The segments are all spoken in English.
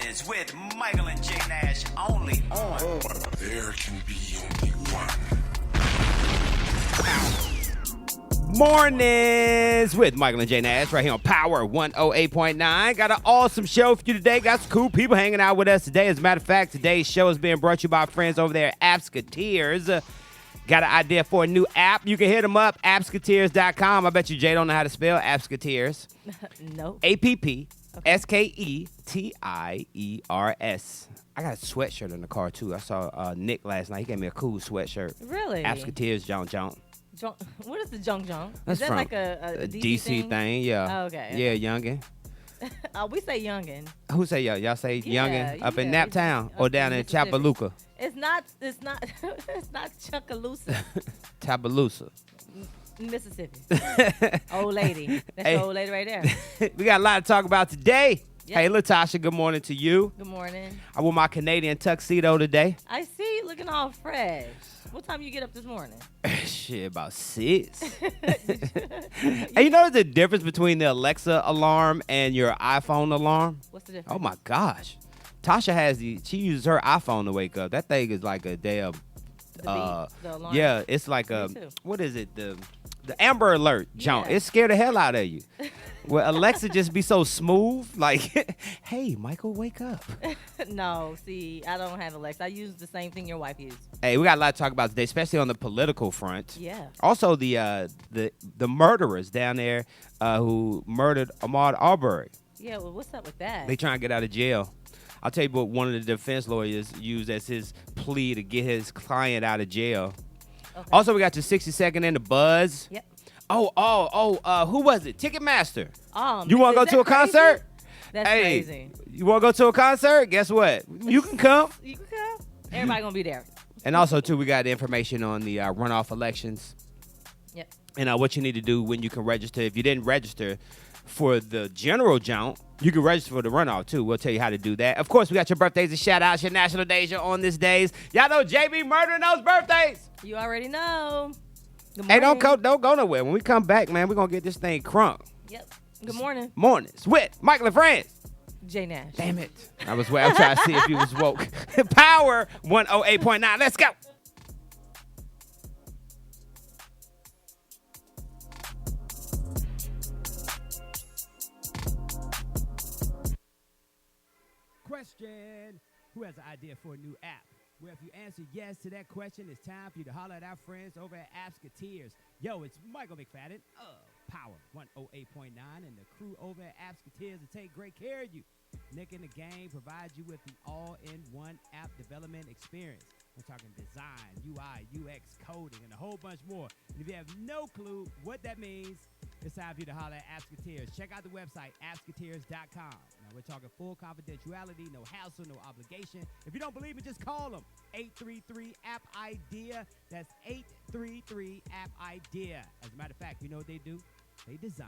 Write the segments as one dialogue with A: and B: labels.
A: Mornings with Michael and J Nash only on.
B: There can be only one.
C: Mornings with Michael and J Nash right here on Power 108.9. Got an awesome show for you today. Got some cool people hanging out with us today. As a matter of fact, today's show is being brought to you by our friends over there at Appsketeers. Got an idea for a new app? You can hit them up, appsketeers.com. I bet you Jay don't know how to spell Appsketeers.
D: Nope.
C: Appsketeers. I got a sweatshirt in the car, too. I saw Nick last night. He gave me a cool sweatshirt.
D: Really?
C: Appsketeers, John.
D: What is the junk?
C: That's
D: Is that
C: from
D: like a
C: DC thing? Yeah.
D: Oh, okay.
C: Yeah, youngin.
D: We say youngin.
C: Who say y'all? Y'all say youngin up in
D: yeah.
C: Naptown or down in Chapalooka?
D: It's not it's not Chuckaloosa,
C: Tabalusa.
D: Mississippi. Old lady. That's the old lady right there.
C: We got a lot to talk about today.
D: Yep.
C: Hey, Latasha, good morning to you.
D: Good morning.
C: I wore my Canadian tuxedo today.
D: I see you looking all fresh. What time you get up this morning?
C: Shit, about 6. And you know the difference between the Alexa alarm and your iPhone alarm?
D: What's the difference?
C: Oh my gosh. Tasha she uses her iPhone to wake up. That thing is like a damn
D: The alarm?
C: yeah, it's like
D: Me too.
C: what is it? The Amber Alert junk.
D: Yeah.
C: It scared the hell out of you. Well, Alexa just be so smooth, like, hey, Michael, wake up.
D: No, see, I don't have Alexa. I use the same thing your wife used.
C: Hey, we got a lot to talk about today, especially on the political front.
D: Yeah.
C: Also, the murderers down there who murdered Ahmaud Arbery.
D: Yeah, well, what's up with that?
C: They trying to get out of jail. I'll tell you what one of the defense lawyers used as his plea to get his client out of jail.
D: Okay.
C: Also, we got your 60-second in the buzz.
D: Yep.
C: Who was it? Ticketmaster. You
D: want
C: to go to a concert?
D: That's
C: Hey,
D: crazy.
C: you want to go to a concert? Guess what? You can come.
D: You can come. Everybody gonna be there.
C: And also, too, we got information on the runoff elections.
D: Yep.
C: And what you need to do when you can register. If you didn't register for the general jaunt, you can register for the runoff, too. We'll tell you how to do that. Of course, we got your birthdays and shout-outs, your national days, your on this days. Y'all know JB murdering those birthdays.
D: You already know. Good
C: Hey,
D: morning.
C: don't go nowhere. When we come back, man, we're going to get this thing crunk.
D: Yep. Good morning,
C: Mornings with Michael and Friends.
D: J Nash.
C: Damn it. I'm trying to see if you was woke. Power 108.9. Let's go. Question. Who has an idea for a new app? Well, if you answer yes to that question, it's time for you to holler at our friends over at Appsketeers. Yo, it's Michael McFadden of Power 108.9 and the crew over at Appsketeers will take great care of you. Nick and the gang provides you with the all-in-one app development experience. We're talking design, UI, UX, coding, and a whole bunch more. And if you have no clue what that means, it's time for you to holler at Appsketeers. Check out the website, appsketeers.com. Now, we're talking full confidentiality, no hassle, no obligation. If you don't believe me, just call them. 833-APP-IDEA. That's 833-APP-IDEA. As a matter of fact, you know what they do? They design,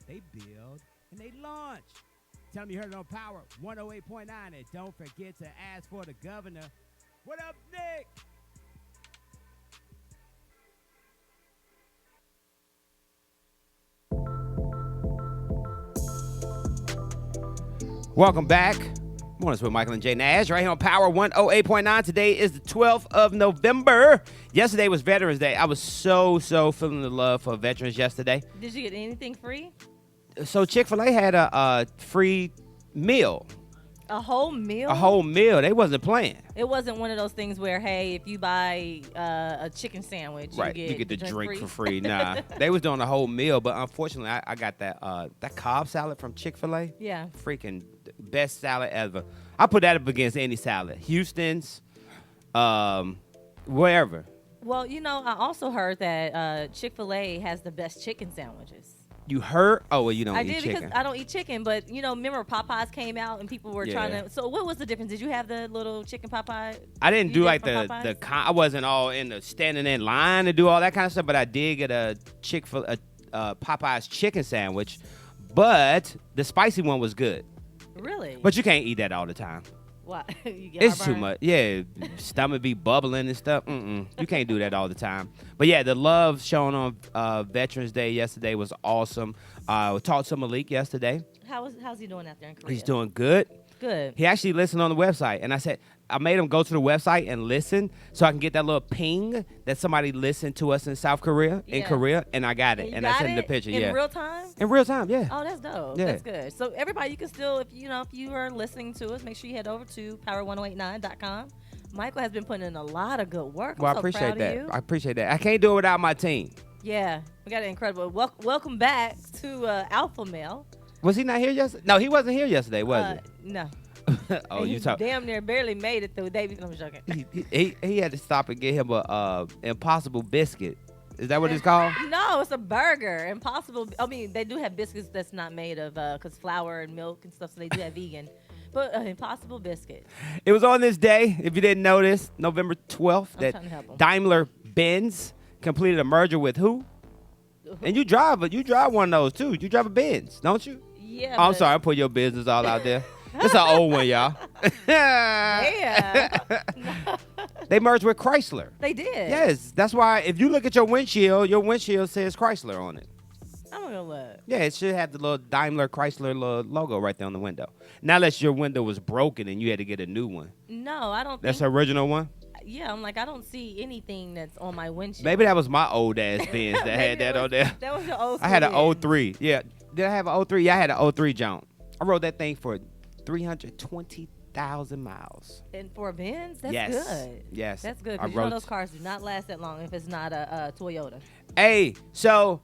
C: they build, and they launch. Tell them you heard it on Power 108.9. And don't forget to ask for the governor. What up, Nick? Welcome back. Mornings with Michael and J Nash right here on Power 108.9. Today is the 12th of November. Yesterday was Veterans Day. I was so feeling the love for veterans yesterday.
D: Did you get anything free?
C: So Chick-fil-A had a free meal.
D: A whole meal?
C: A whole meal. They wasn't playing.
D: It wasn't one of those things where, hey, if you buy a chicken sandwich,
C: Right,
D: you get
C: the drink
D: free.
C: for free. Nah, they was doing a whole meal, but unfortunately, I got that Cobb salad from Chick-fil-A.
D: Yeah.
C: Freaking best salad ever. I put that up against any salad. Houston's, wherever.
D: Well, I also heard that Chick-fil-A has the best chicken sandwiches.
C: You heard? Oh, well, you don't
D: I
C: eat
D: did
C: chicken.
D: because I don't eat chicken, but remember Popeyes came out and people were trying to. So what was the difference? Did you have the little chicken Popeye?
C: I didn't do like
D: from
C: the
D: Popeyes?
C: I wasn't all in the standing in line to do all that kind of stuff, but I did get a Popeye's chicken sandwich, but the spicy one was good.
D: Really?
C: But you can't eat that all the time.
D: What? You get
C: It's too
D: heartburn?
C: much. Yeah, stomach be bubbling and stuff. You can't do that all the time. But yeah, the love shown on Veterans Day yesterday was awesome. We talked to Malik yesterday.
D: How's he doing out there in Korea?
C: He's doing good.
D: Good.
C: He actually listened on the website, and I made him go to the website and listen so I can get that little ping that somebody listened to us in South Korea, and I got it, and I sent him the picture.
D: In real time.
C: In real time, yeah.
D: Oh, that's dope.
C: Yeah.
D: That's good. So everybody, you can still, if you are listening to us, make sure you head over to power1089.com. Michael has been putting in a lot of good work.
C: Well,
D: I'm so
C: I appreciate
D: proud
C: that.
D: of you.
C: I appreciate that. I can't do it without my team.
D: Yeah, we got an incredible. Welcome back to Alpha Male.
C: Was he not here yesterday? No, he wasn't here yesterday, was
D: No.
C: Oh,
D: And
C: you
D: he
C: talk.
D: damn near barely made it through. David, I'm joking.
C: He had to stop and get him a Impossible biscuit. Is that what it's called?
D: No, it's a burger. Impossible. I mean, they do have biscuits that's not made of because flour and milk and stuff, so they do have vegan. But Impossible biscuit.
C: It was on this day, if you didn't notice, November 12th,
D: trying to
C: that
D: help him.
C: Daimler-Benz completed a merger with who? And you drive one of those too. You drive a Benz, don't you?
D: Yeah.
C: Oh, I'm sorry, I put your business all out there. It's an old one, y'all.
D: Yeah.
C: They merged with Chrysler.
D: They did.
C: Yes, that's why if you look at your windshield says Chrysler on it.
D: I'm gonna look.
C: Yeah, it should have the little Daimler Chrysler little logo right there on the window. Not unless your window was broken and you had to get a new one.
D: No, I don't.
C: That's the original one?
D: Yeah, I'm like, I don't see anything that's on my windshield.
C: Maybe that was my old ass Benz that had that on there.
D: That was your old.
C: I had an
D: Benz.
C: 03. Yeah. Did I have an 03? Yeah, I had an 03 Jones. I rode that thing for 320,000 miles.
D: And for a Benz, that's
C: Yes.
D: good.
C: Yes.
D: That's good
C: I
D: because you know
C: rode-
D: those cars do not last that long if it's not a Toyota.
C: Hey, so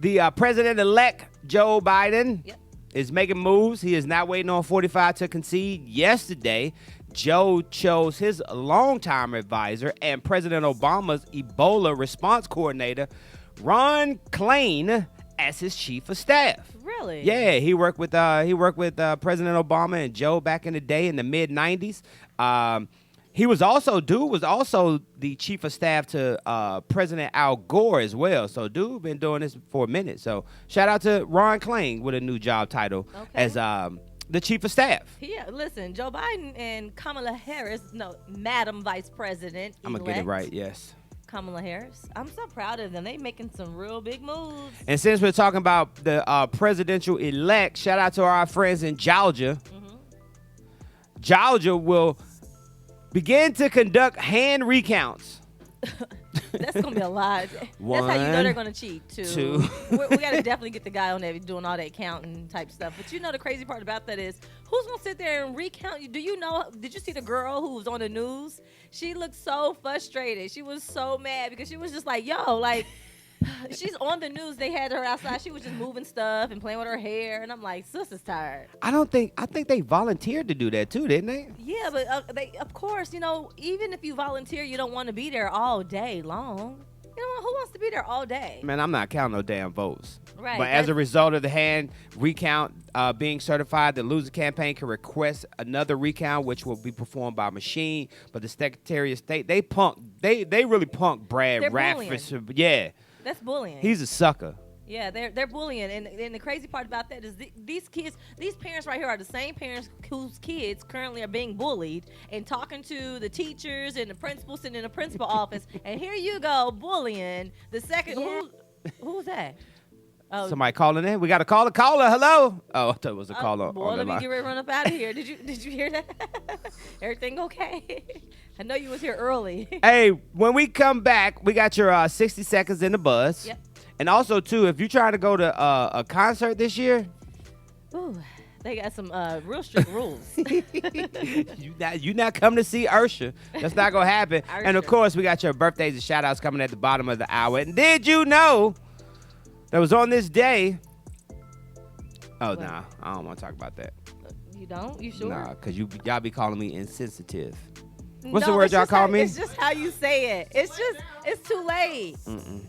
C: the president-elect Joe Biden
D: Yep.
C: is making moves. He is not waiting on 45 to concede. Yesterday, Joe chose his longtime advisor and President Obama's Ebola response coordinator, Ron Klain, as his chief of staff.
D: Really?
C: Yeah, he worked with President Obama and Joe back in the day in the mid '90s. He was also the chief of staff to President Al Gore as well. So dude been doing this for a minute. So shout out to Ron Klain with a new job title as the chief of staff.
D: Yeah, listen, Joe Biden and Kamala Harris, Madam Vice President.
C: I'm gonna get it right. Yes.
D: Kamala Harris. I'm so proud of them. They making some real big moves.
C: And since we're talking about the presidential elect, shout out to our friends in Georgia.
D: Mm-hmm.
C: Georgia will begin to conduct hand recounts.
D: That's gonna be a lot.
C: One,
D: That's how you know they're gonna cheat too.
C: two.
D: We gotta definitely get the guy on there doing all that counting type stuff. But the crazy part about that is, who's gonna sit there and recount you? Did you see the girl who was on the news? She looked so frustrated. She was so mad because she was just like, yo, like. She's on the news. They had her outside. She was just moving stuff and playing with her hair. And I'm like, sis is tired.
C: I think they volunteered to do that too, didn't they?
D: Yeah, but of course, even if you volunteer, you don't want to be there all day long. Who wants to be there all day?
C: Man, I'm not counting no damn votes.
D: Right.
C: But as a result of the hand recount being certified, the loser campaign can request another recount, which will be performed by machine. But the Secretary of State, they really punk Brad
D: They're
C: Rafford. Yeah.
D: That's bullying.
C: He's a sucker.
D: Yeah, they're bullying, and the crazy part about that is these parents right here are the same parents whose kids currently are being bullied and talking to the teachers and the principal sitting in the principal office, and here you go bullying the second. Who was that? Oh,
C: Somebody calling in. We got a caller. Hello. Oh, I thought it was a caller.
D: Boy, let me get ready to run up out of here. Did you hear that? Everything okay? I know you was here early.
C: Hey, when we come back, we got your 60 seconds in the buzz.
D: Yep.
C: And also, too, if you're trying to go to a concert this year,
D: Ooh, they got some real strict rules.
C: you not coming to see Ursha. That's not going to happen. And, of course, we got your birthdays and shout-outs coming at the bottom of the hour. And did you know that was on this day? Oh, nah. I don't want to talk about that.
D: You don't? You sure?
C: Nah, because y'all be calling me insensitive. What's the
D: No,
C: word
D: it's
C: y'all
D: just
C: call
D: how-
C: me?
D: It's just how you say it. It's too late.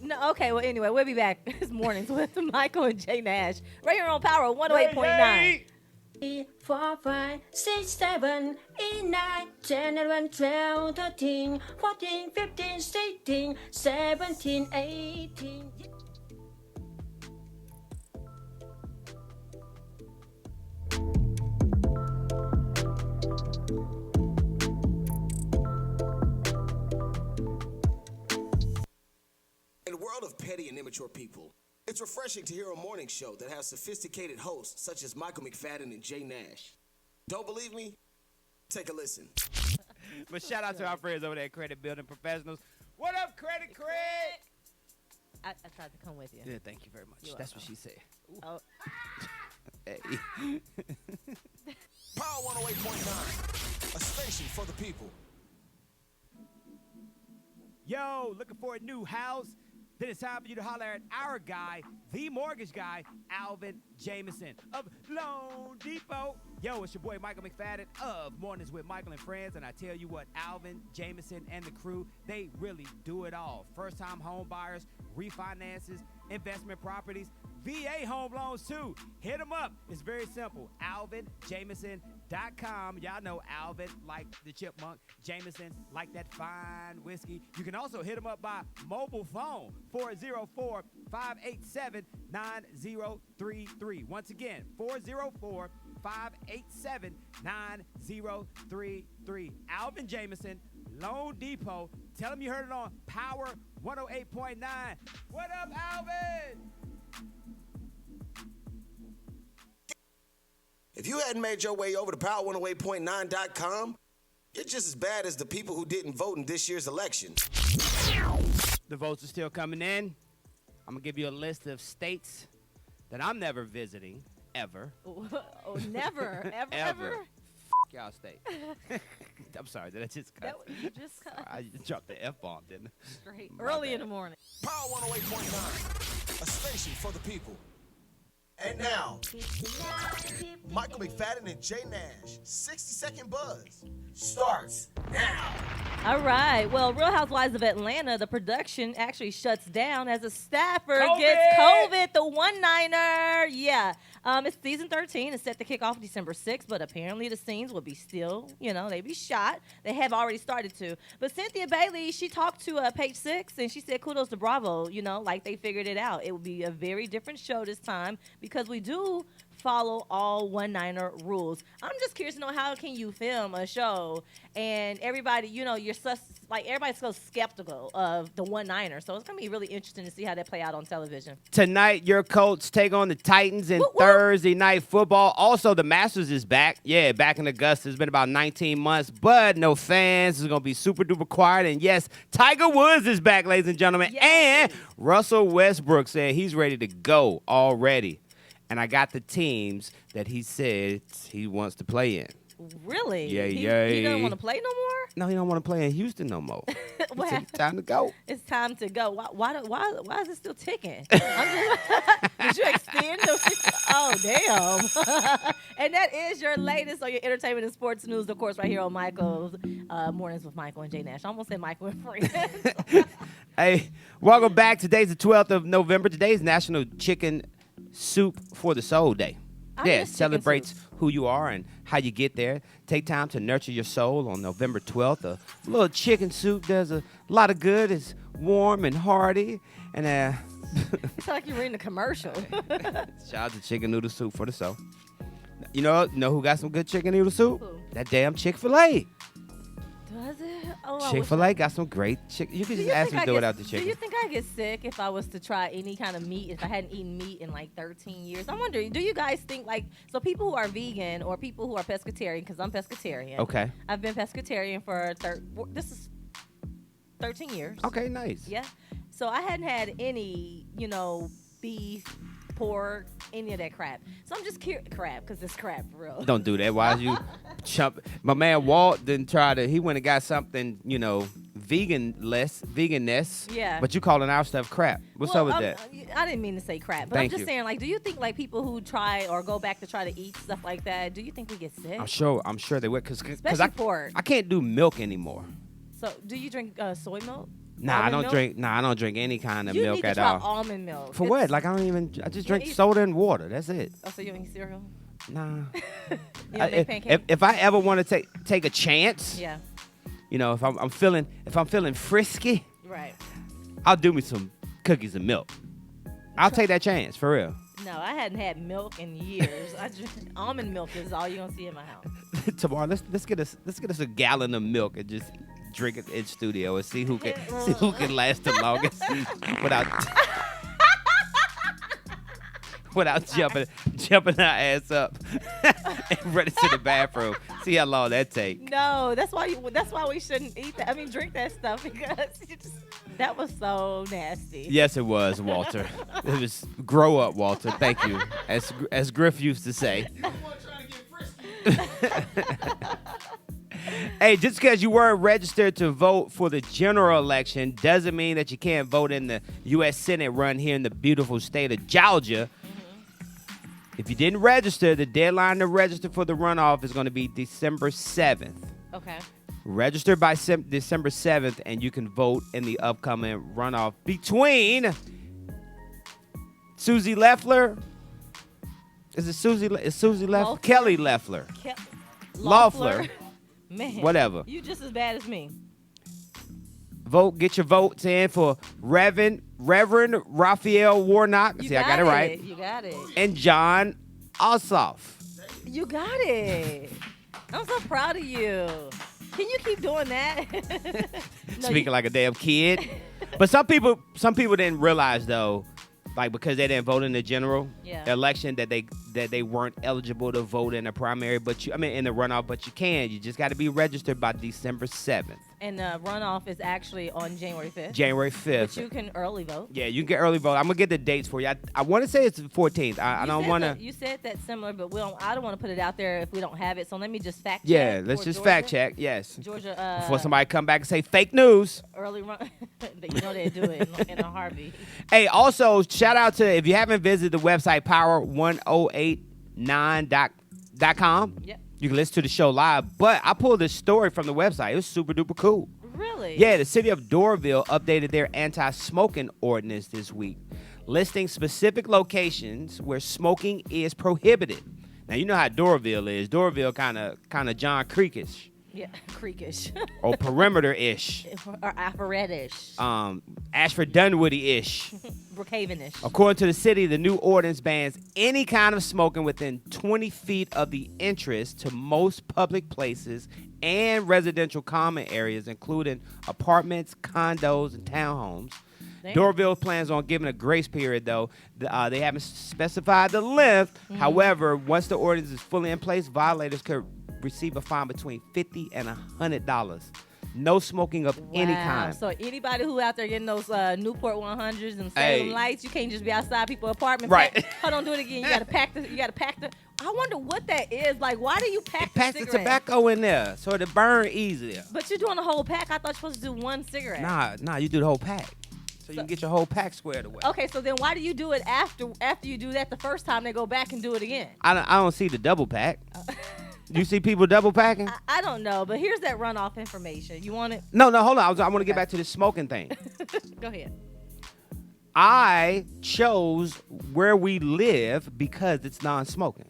D: No, okay, well, anyway, we'll be back this morning with Michael and Jay Nash right here on Power 108.9.
E: 3, 4, 5, 6, 7, 8, 9, 10, 11, 12, 13, 14, 15, 16, 17, 18.
F: In a world of petty and immature people, it's refreshing to hear a morning show that has sophisticated hosts such as Michael McFadden and Jay Nash. Don't believe me? Take a listen.
C: But shout out to our friends over there at Credit Building Professionals. What up, Credit Craig?
D: I tried to come with you.
C: Yeah, thank you very much.
D: You're
C: That's
D: welcome.
C: what she said.
D: Oh,
C: Hey.
F: Power 108.9, a station for the people.
C: Yo, looking for a new house? Then it's time for you to holler at our guy, the mortgage guy, Alvin Jameson of Loan Depot. Yo, it's your boy Michael McFadden of Mornings with Michael and Friends, and I tell you what, Alvin Jameson and the crew, they really do it all. First-time home buyers, refinances, investment properties, VA home loans too. Hit them up. It's very simple. AlvinJameson.com. Y'all know Alvin like the chipmunk, Jameson like that fine whiskey. You can also hit them up by mobile phone, 404-587-9033. Once again, 404-587-9033. Alvin Jameson, Loan Depot. Tell them you heard it on Power 108.9. What up, Alvin?
F: If you hadn't made your way over to power108.9.com, you're just as bad as the people who didn't vote in this year's election.
C: The votes are still coming in. I'm going to give you a list of states that I'm never visiting, ever.
D: oh never, ever,
C: Ever.
D: ever.
C: Y'all state. I'm sorry, did I just cut?
D: That, you just
C: I dropped the F-bomb, didn't I?
D: straight
C: My
D: early in
C: bad.
D: the morning.
F: Power 108.9, a station for the people. And now, Michael McFadden and Jay Nash, 60-second buzz, starts now.
D: All right. Well, Real Housewives of Atlanta, the production actually shuts down as a staffer
C: COVID!
D: gets COVID, the one-niner. Yeah. It's season 13. It's set to kick off December 6th, but apparently the scenes will be still, they be shot. They have already started to. But Cynthia Bailey, she talked to Page 6, and she said kudos to Bravo, like they figured it out. It will be a very different show this time because we do follow all one-niner rules. I'm just curious to know, how can you film a show and everybody, everybody's so skeptical of the one-niner. So it's going to be really interesting to see how that play out on television.
C: Tonight, your Colts take on the Titans in
D: Woo, woo.
C: Thursday night football. Also, the Masters is back. Yeah, back in Augusta. It's been about 19 months, but no fans. It's going to be super duper quiet. And yes, Tiger Woods is back, ladies and gentlemen.
D: Yay.
C: And Russell Westbrook said he's ready to go already. And I got the teams that he said he wants to play in.
D: Really?
C: Yeah,
D: He
C: yeah.
D: doesn't want to play no more?
C: No, he don't want to play in Houston no more.
D: What
C: He said, time to go.
D: It's time to go. Why is it still ticking? Did you extend those? Oh, damn. And that is your latest on your entertainment and sports news, of course, right here on Michael's Mornings with Michael and Jay Nash. I almost said Michael and Friends.
C: Hey, welcome back. Today's the 12th of November. Today's National Chicken Soup for the Soul Day.
D: I
C: Yeah, it
D: miss chicken
C: celebrates
D: soups.
C: who you are and how you get there. Take time to nurture your soul on November 12th. A little chicken soup does a lot of good. It's warm and hearty. And
D: It's like you're reading a commercial.
C: shout out to chicken noodle soup for the soul. You know who got some good chicken noodle soup?
D: Who?
C: That damn Chick-fil-A.
D: Does it? Oh, I wish
C: Chick-fil-A got some great chicken. You can just ask me to do it out the
D: Do
C: chicken.
D: you think I get sick if I was to try any kind of meat, if I hadn't eaten meat in like 13 years? I'm wondering, do you guys think so people who are vegan or people who are pescatarian, because I'm pescatarian.
C: Okay.
D: I've been pescatarian for this is 13 years.
C: Okay, nice.
D: Yeah. So I hadn't had any, beef, pork, any of that crap. So I'm just curious, crap, because it's crap for real.
C: Don't do that. Why is you chump? My man Walt didn't he went and got something, veganness.
D: Yeah.
C: But you calling our stuff crap. What's up with that?
D: I didn't mean to say crap, but
C: Thank
D: I'm just
C: you.
D: saying, do you think people who try or go back to try to eat stuff like that, do you think we get sick?
C: I'm sure they would, because
D: Especially pork.
C: I can't do milk anymore.
D: So do you drink soy milk?
C: Nah, I
D: Almond
C: don't
D: milk?
C: drink. Nah, I don't drink any kind of
D: You
C: milk
D: need to
C: at
D: try
C: all.
D: almond milk.
C: For
D: It's-
C: what? Like I just drink
D: eat-
C: soda and water. That's it.
D: Oh, so you don't eat cereal?
C: Nah.
D: You don't make pancakes?
C: If I ever want to take a chance,
D: Yeah.
C: if I'm feeling frisky,
D: Right.
C: I'll do me some cookies and milk. I'll take that chance for real.
D: No, I hadn't had milk in years. Almond milk is all you're gonna see in my house.
C: Tomorrow, let's get us a gallon of milk and just drink it in studio and see who can last the longest without without jumping our ass up and running to the bathroom. See how long that take.
D: No, that's why we shouldn't eat that. I mean, drink that stuff because that was so nasty.
C: Yes, it was, Walter. It was grow up, Walter. Thank you, as Griff used to say. Hey, just because you weren't registered to vote for the general election doesn't mean that you can't vote in the U.S. Senate run here in the beautiful state of Georgia. If you didn't register, the deadline to register for the runoff is going to be December 7th.
D: Okay.
C: Register by December 7th, and you can vote in the upcoming runoff between Susie Leffler. Is it Susie? Is Susie Leffler? Kelly Leffler. Loeffler.
D: Man,
C: whatever.
D: You just as bad as me.
C: Vote. Get your votes in for Reverend Raphael Warnock.
D: You
C: See, I got it right.
D: You got it.
C: And John Ossoff.
D: You got it. I'm so proud of you. Can you keep doing that? No,
C: Speaking like a damn kid. But some people didn't realize though, like because they didn't vote in the general election that they weren't eligible to vote in the primary, in the runoff, but you can. You just got to be registered by December 7th.
D: And the runoff is actually on January 5th.
C: January 5th.
D: But you can early vote.
C: Yeah, you can get early vote. I'm going to get the dates for you. I want to say it's the 14th. I don't want to.
D: You said that similar, but I don't want to put it out there if we don't have it. So let me just fact check.
C: Yeah, let's just
D: Georgia.
C: fact check. Yes.
D: Georgia.
C: Before somebody come back and say fake news.
D: Early run. You know they do it in a heartbeat.
C: Hey, also, shout out to, if you haven't visited the website, power1089.com.
D: Yep.
C: You can listen to the show live, but I pulled this story from the website. It was super duper cool.
D: Really?
C: Yeah, the city of Doraville updated their anti-smoking ordinance this week, listing specific locations where smoking is prohibited. Now, you know how Doraville is. Doraville kind of John Creekish.
D: Yeah, creekish.
C: Or perimeter-ish.
D: Or Alpharetish.
C: Ashford Dunwoody-ish.
D: Brookhaven-ish.
C: According to the city, the new ordinance bans any kind of smoking within 20 feet of the entrance to most public places and residential common areas, including apartments, condos, and townhomes.
D: Damn.
C: Doraville plans on giving a grace period, though. They haven't specified the length. Mm-hmm. However, once the ordinance is fully in place, violators could receive a fine between $50 and $100. No smoking of any kind.
D: So anybody who out there getting those Newport 100s and Salem lights, you can't just be outside people's apartment.
C: Right.
D: Hold on, do it again. You gotta pack the. I wonder what that is. Like, why do you pack the
C: Pack the
D: cigarette?
C: tobacco in there so it'll burn easier.
D: But you're doing a whole pack. I thought you're supposed to do one cigarette.
C: Nah, you do the whole pack. So you can get your whole pack squared away.
D: Okay, so then why do you do it after you do that the first time? They go back and do it again.
C: I don't see the double pack. You see people double packing?
D: I don't know, but here's that runoff information. You want it?
C: No, hold on. I want to get back to the smoking thing.
D: Go ahead.
C: I chose where we live because it's non-smoking.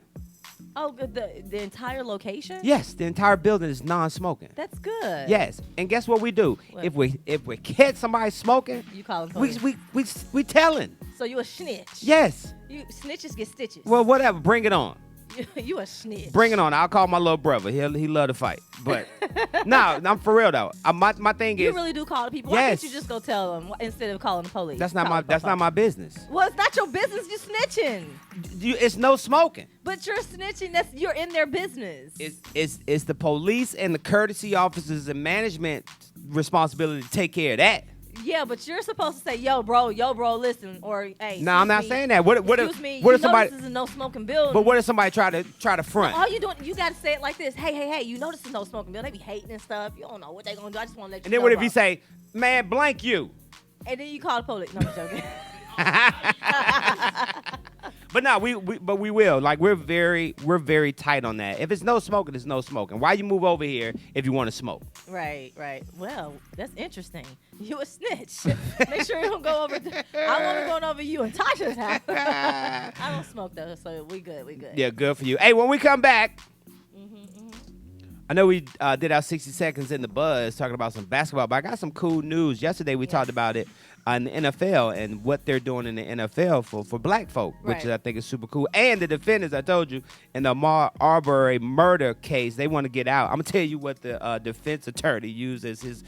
D: Oh, the entire location?
C: Yes, the entire building is non-smoking.
D: That's good.
C: Yes, and guess what we do?
D: What?
C: If we catch somebody smoking,
D: You call them police.
C: we telling.
D: So you a snitch?
C: Yes.
D: You snitches get stitches.
C: Well, whatever. Bring it on.
D: You a snitch.
C: Bring it on. I'll call my little brother. He love to fight. But no, I'm for real though. My thing
D: You
C: is,
D: really do call the people.
C: Yes.
D: Why can't you just go tell them instead of calling the police?
C: that's not
D: Call
C: my
D: the
C: business.
D: Well, it's not your business. You snitching.
C: It's no smoking.
D: But you're snitching. You're in their business.
C: It's the police and the courtesy officers and management responsibility to take care of that.
D: Yeah, but you're supposed to say, yo, bro, listen, or hey.
C: No, I'm not saying that. What
D: excuse me,
C: if
D: you know
C: somebody?
D: this is a no smoking building.
C: But what if somebody try to front?
D: All you doing, you gotta say it like this. Hey, you know this is no smoking building. They be hating and stuff. You don't know what they gonna do. I just want to let you
C: And
D: know.
C: then what if
D: bro.
C: you say, man, blank you?
D: And then you call the police. No, I'm joking.
C: But no, we will. Like we're very tight on that. If it's no smoking, it's no smoking. Why you move over here if you want to smoke?
D: Right. Well, that's interesting. You a snitch. Make sure you don't go over. I won't be going over you and Tasha's house. I don't smoke though, so we good.
C: Yeah, good for you. Hey, when we come back, I know we did our 60 seconds in the buzz talking about some basketball, but I got some cool news. Yesterday we talked about it in the NFL and what they're doing in the NFL for black folk, which I think is super cool. And the defendants, I told you, in the Ahmaud Arbery murder case, they want to get out. I'm going to tell you what the defense attorney used as his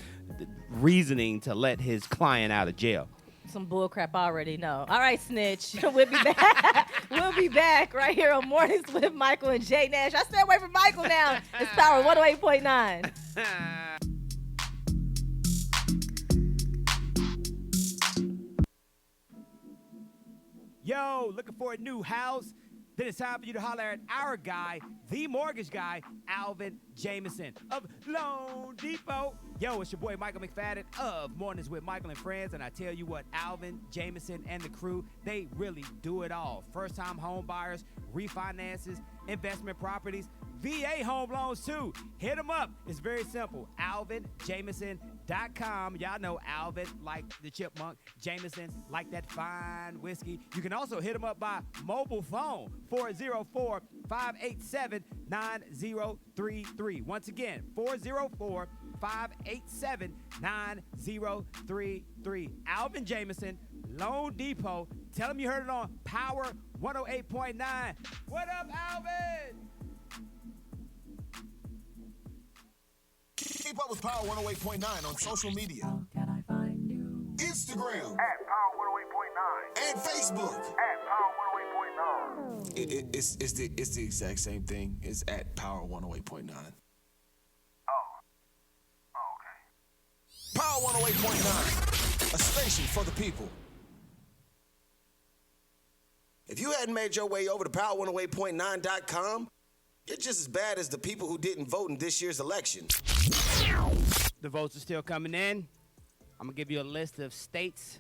C: reasoning to let his client out of jail.
D: Some bull crap I already know. All right, snitch. We'll be back. We'll be back right here on Mornings with Michael and Jay Nash. I stay away from Michael now. It's Power 108.9.
C: Yo, looking for a new house? Then it's time for you to holler at our guy, the mortgage guy, Alvin Jameson of Loan Depot. Yo, it's your boy Michael McFadden of Mornings with Michael and Friends, and I tell you what, Alvin Jameson and the crew, they really do it all. First-time home buyers, refinances, investment properties, VA home loans too. Hit them up. It's very simple. AlvinJameson.com. Y'all know Alvin like the chipmunk, Jameson like that fine whiskey. You can also hit them up by mobile phone, 404-587-9033. Once again, 404-587-9033. Alvin Jameson, Loan Depot. Tell them you heard it on Power 108.9. What up, Alvin?
F: Keep up with Power 108.9 on social media. Instagram.
A: At Power 108.9.
F: And Facebook.
A: At Power 108.9.
F: It's the exact same thing. It's at Power 108.9.
A: Okay.
F: Power 108.9, a station for the people. If you hadn't made your way over to power108.9.com, you're just as bad as the people who didn't vote in this year's election.
C: The votes are still coming in. I'm going to give you a list of states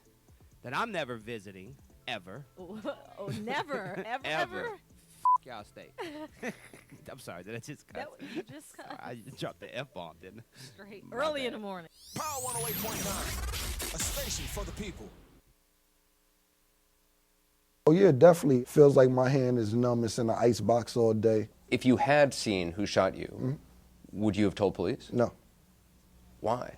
C: that I'm never visiting, ever.
D: Oh, never, ever,
C: Ever.
D: ever.
C: Y'all state. I'm sorry, did I just cut?
D: You just cut
C: I dropped the F-bomb, didn't I?
D: straight early in the morning.
F: Power 108.9, a station for the people.
G: Oh yeah, definitely feels like my hand is numb. It's in the ice box all day.
H: If you had seen who shot you, would you have told police?
G: No,
H: Why?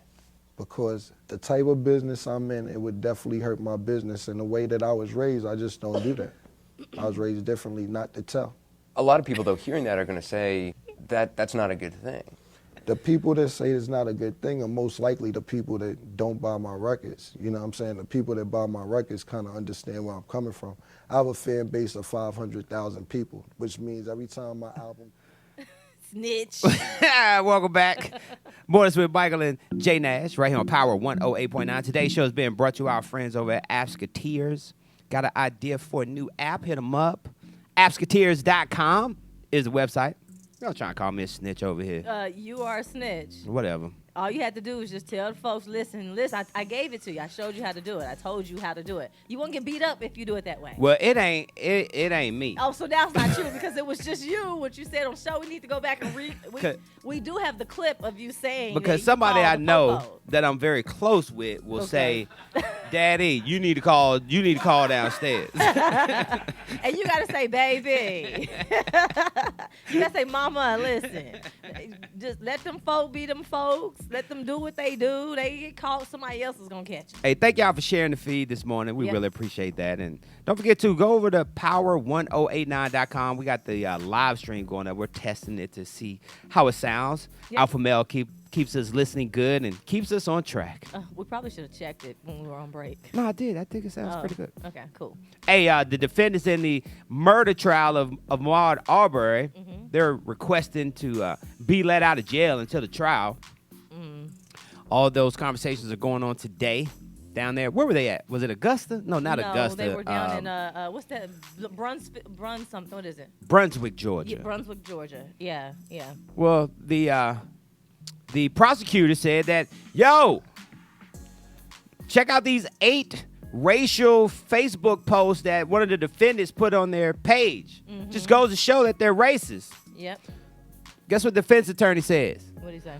G: because the type of business I'm in, it would definitely hurt my business. And the way that I was raised, I just don't do that. I was raised differently, not to tell.
H: A lot of people, though, hearing that are going to say that that's not a good thing.
G: The people that say it's not a good thing are most likely the people that don't buy my records. You know what I'm saying? The people that buy my records kind of understand where I'm coming from. I have a fan base of 500,000 people, which means every time my album...
D: Snitch.
C: Welcome back. Mornings with Michael and Jay Nash, right here on Power 108.9. Today's show is being brought to our friends over at Appsketeers. Got an idea for a new app? Hit them up. Appsketeers.com is the website. Y'all trying to call me a snitch over here.
D: You are a snitch.
C: Whatever.
D: All you had to do was just tell the folks, listen, I gave it to you. I showed you how to do it. I told you how to do it. You won't get beat up if you do it that way.
C: Well, it ain't me.
D: Oh, so that's not you because it was just you, what you said on show. We need to go back and read. We do have the clip of you saying
C: Because
D: that you
C: somebody
D: called
C: I
D: the
C: know
D: popo.
C: that I'm very close with will
D: Okay.
C: say, Daddy, you need to call downstairs.
D: And you got to say, baby. You got to say, mama, listen. Just let them folk be them folks. Let them do what they do. They get caught, somebody else is going to catch them.
C: Hey, thank y'all for sharing the feed this morning. We
D: Yeah.
C: really appreciate that. And don't forget to go over to power1089.com. We got the live stream going up. We're testing it to see how it sounds.
D: Yep.
C: Alpha Male keeps us listening good and keeps us on track.
D: We probably should have checked it when we were on break.
C: No, I did. I think it sounds
D: Oh,
C: pretty good.
D: Okay, cool.
C: Hey, the defendants in the murder trial of Ahmaud Arbery, they're requesting to be let out of jail until the trial. All those conversations are going on today down there. Where were they at? Was it Augusta? No, not Augusta.
D: They were down in what's that? Something. What is it?
C: Brunswick, Georgia.
D: Yeah, Brunswick, Georgia. Yeah.
C: Well, the prosecutor said that, check out these 8 racial Facebook posts that one of the defendants put on their page. Just goes to show that they're racist.
D: Yep.
C: Guess what the defense attorney says?
D: What do you say?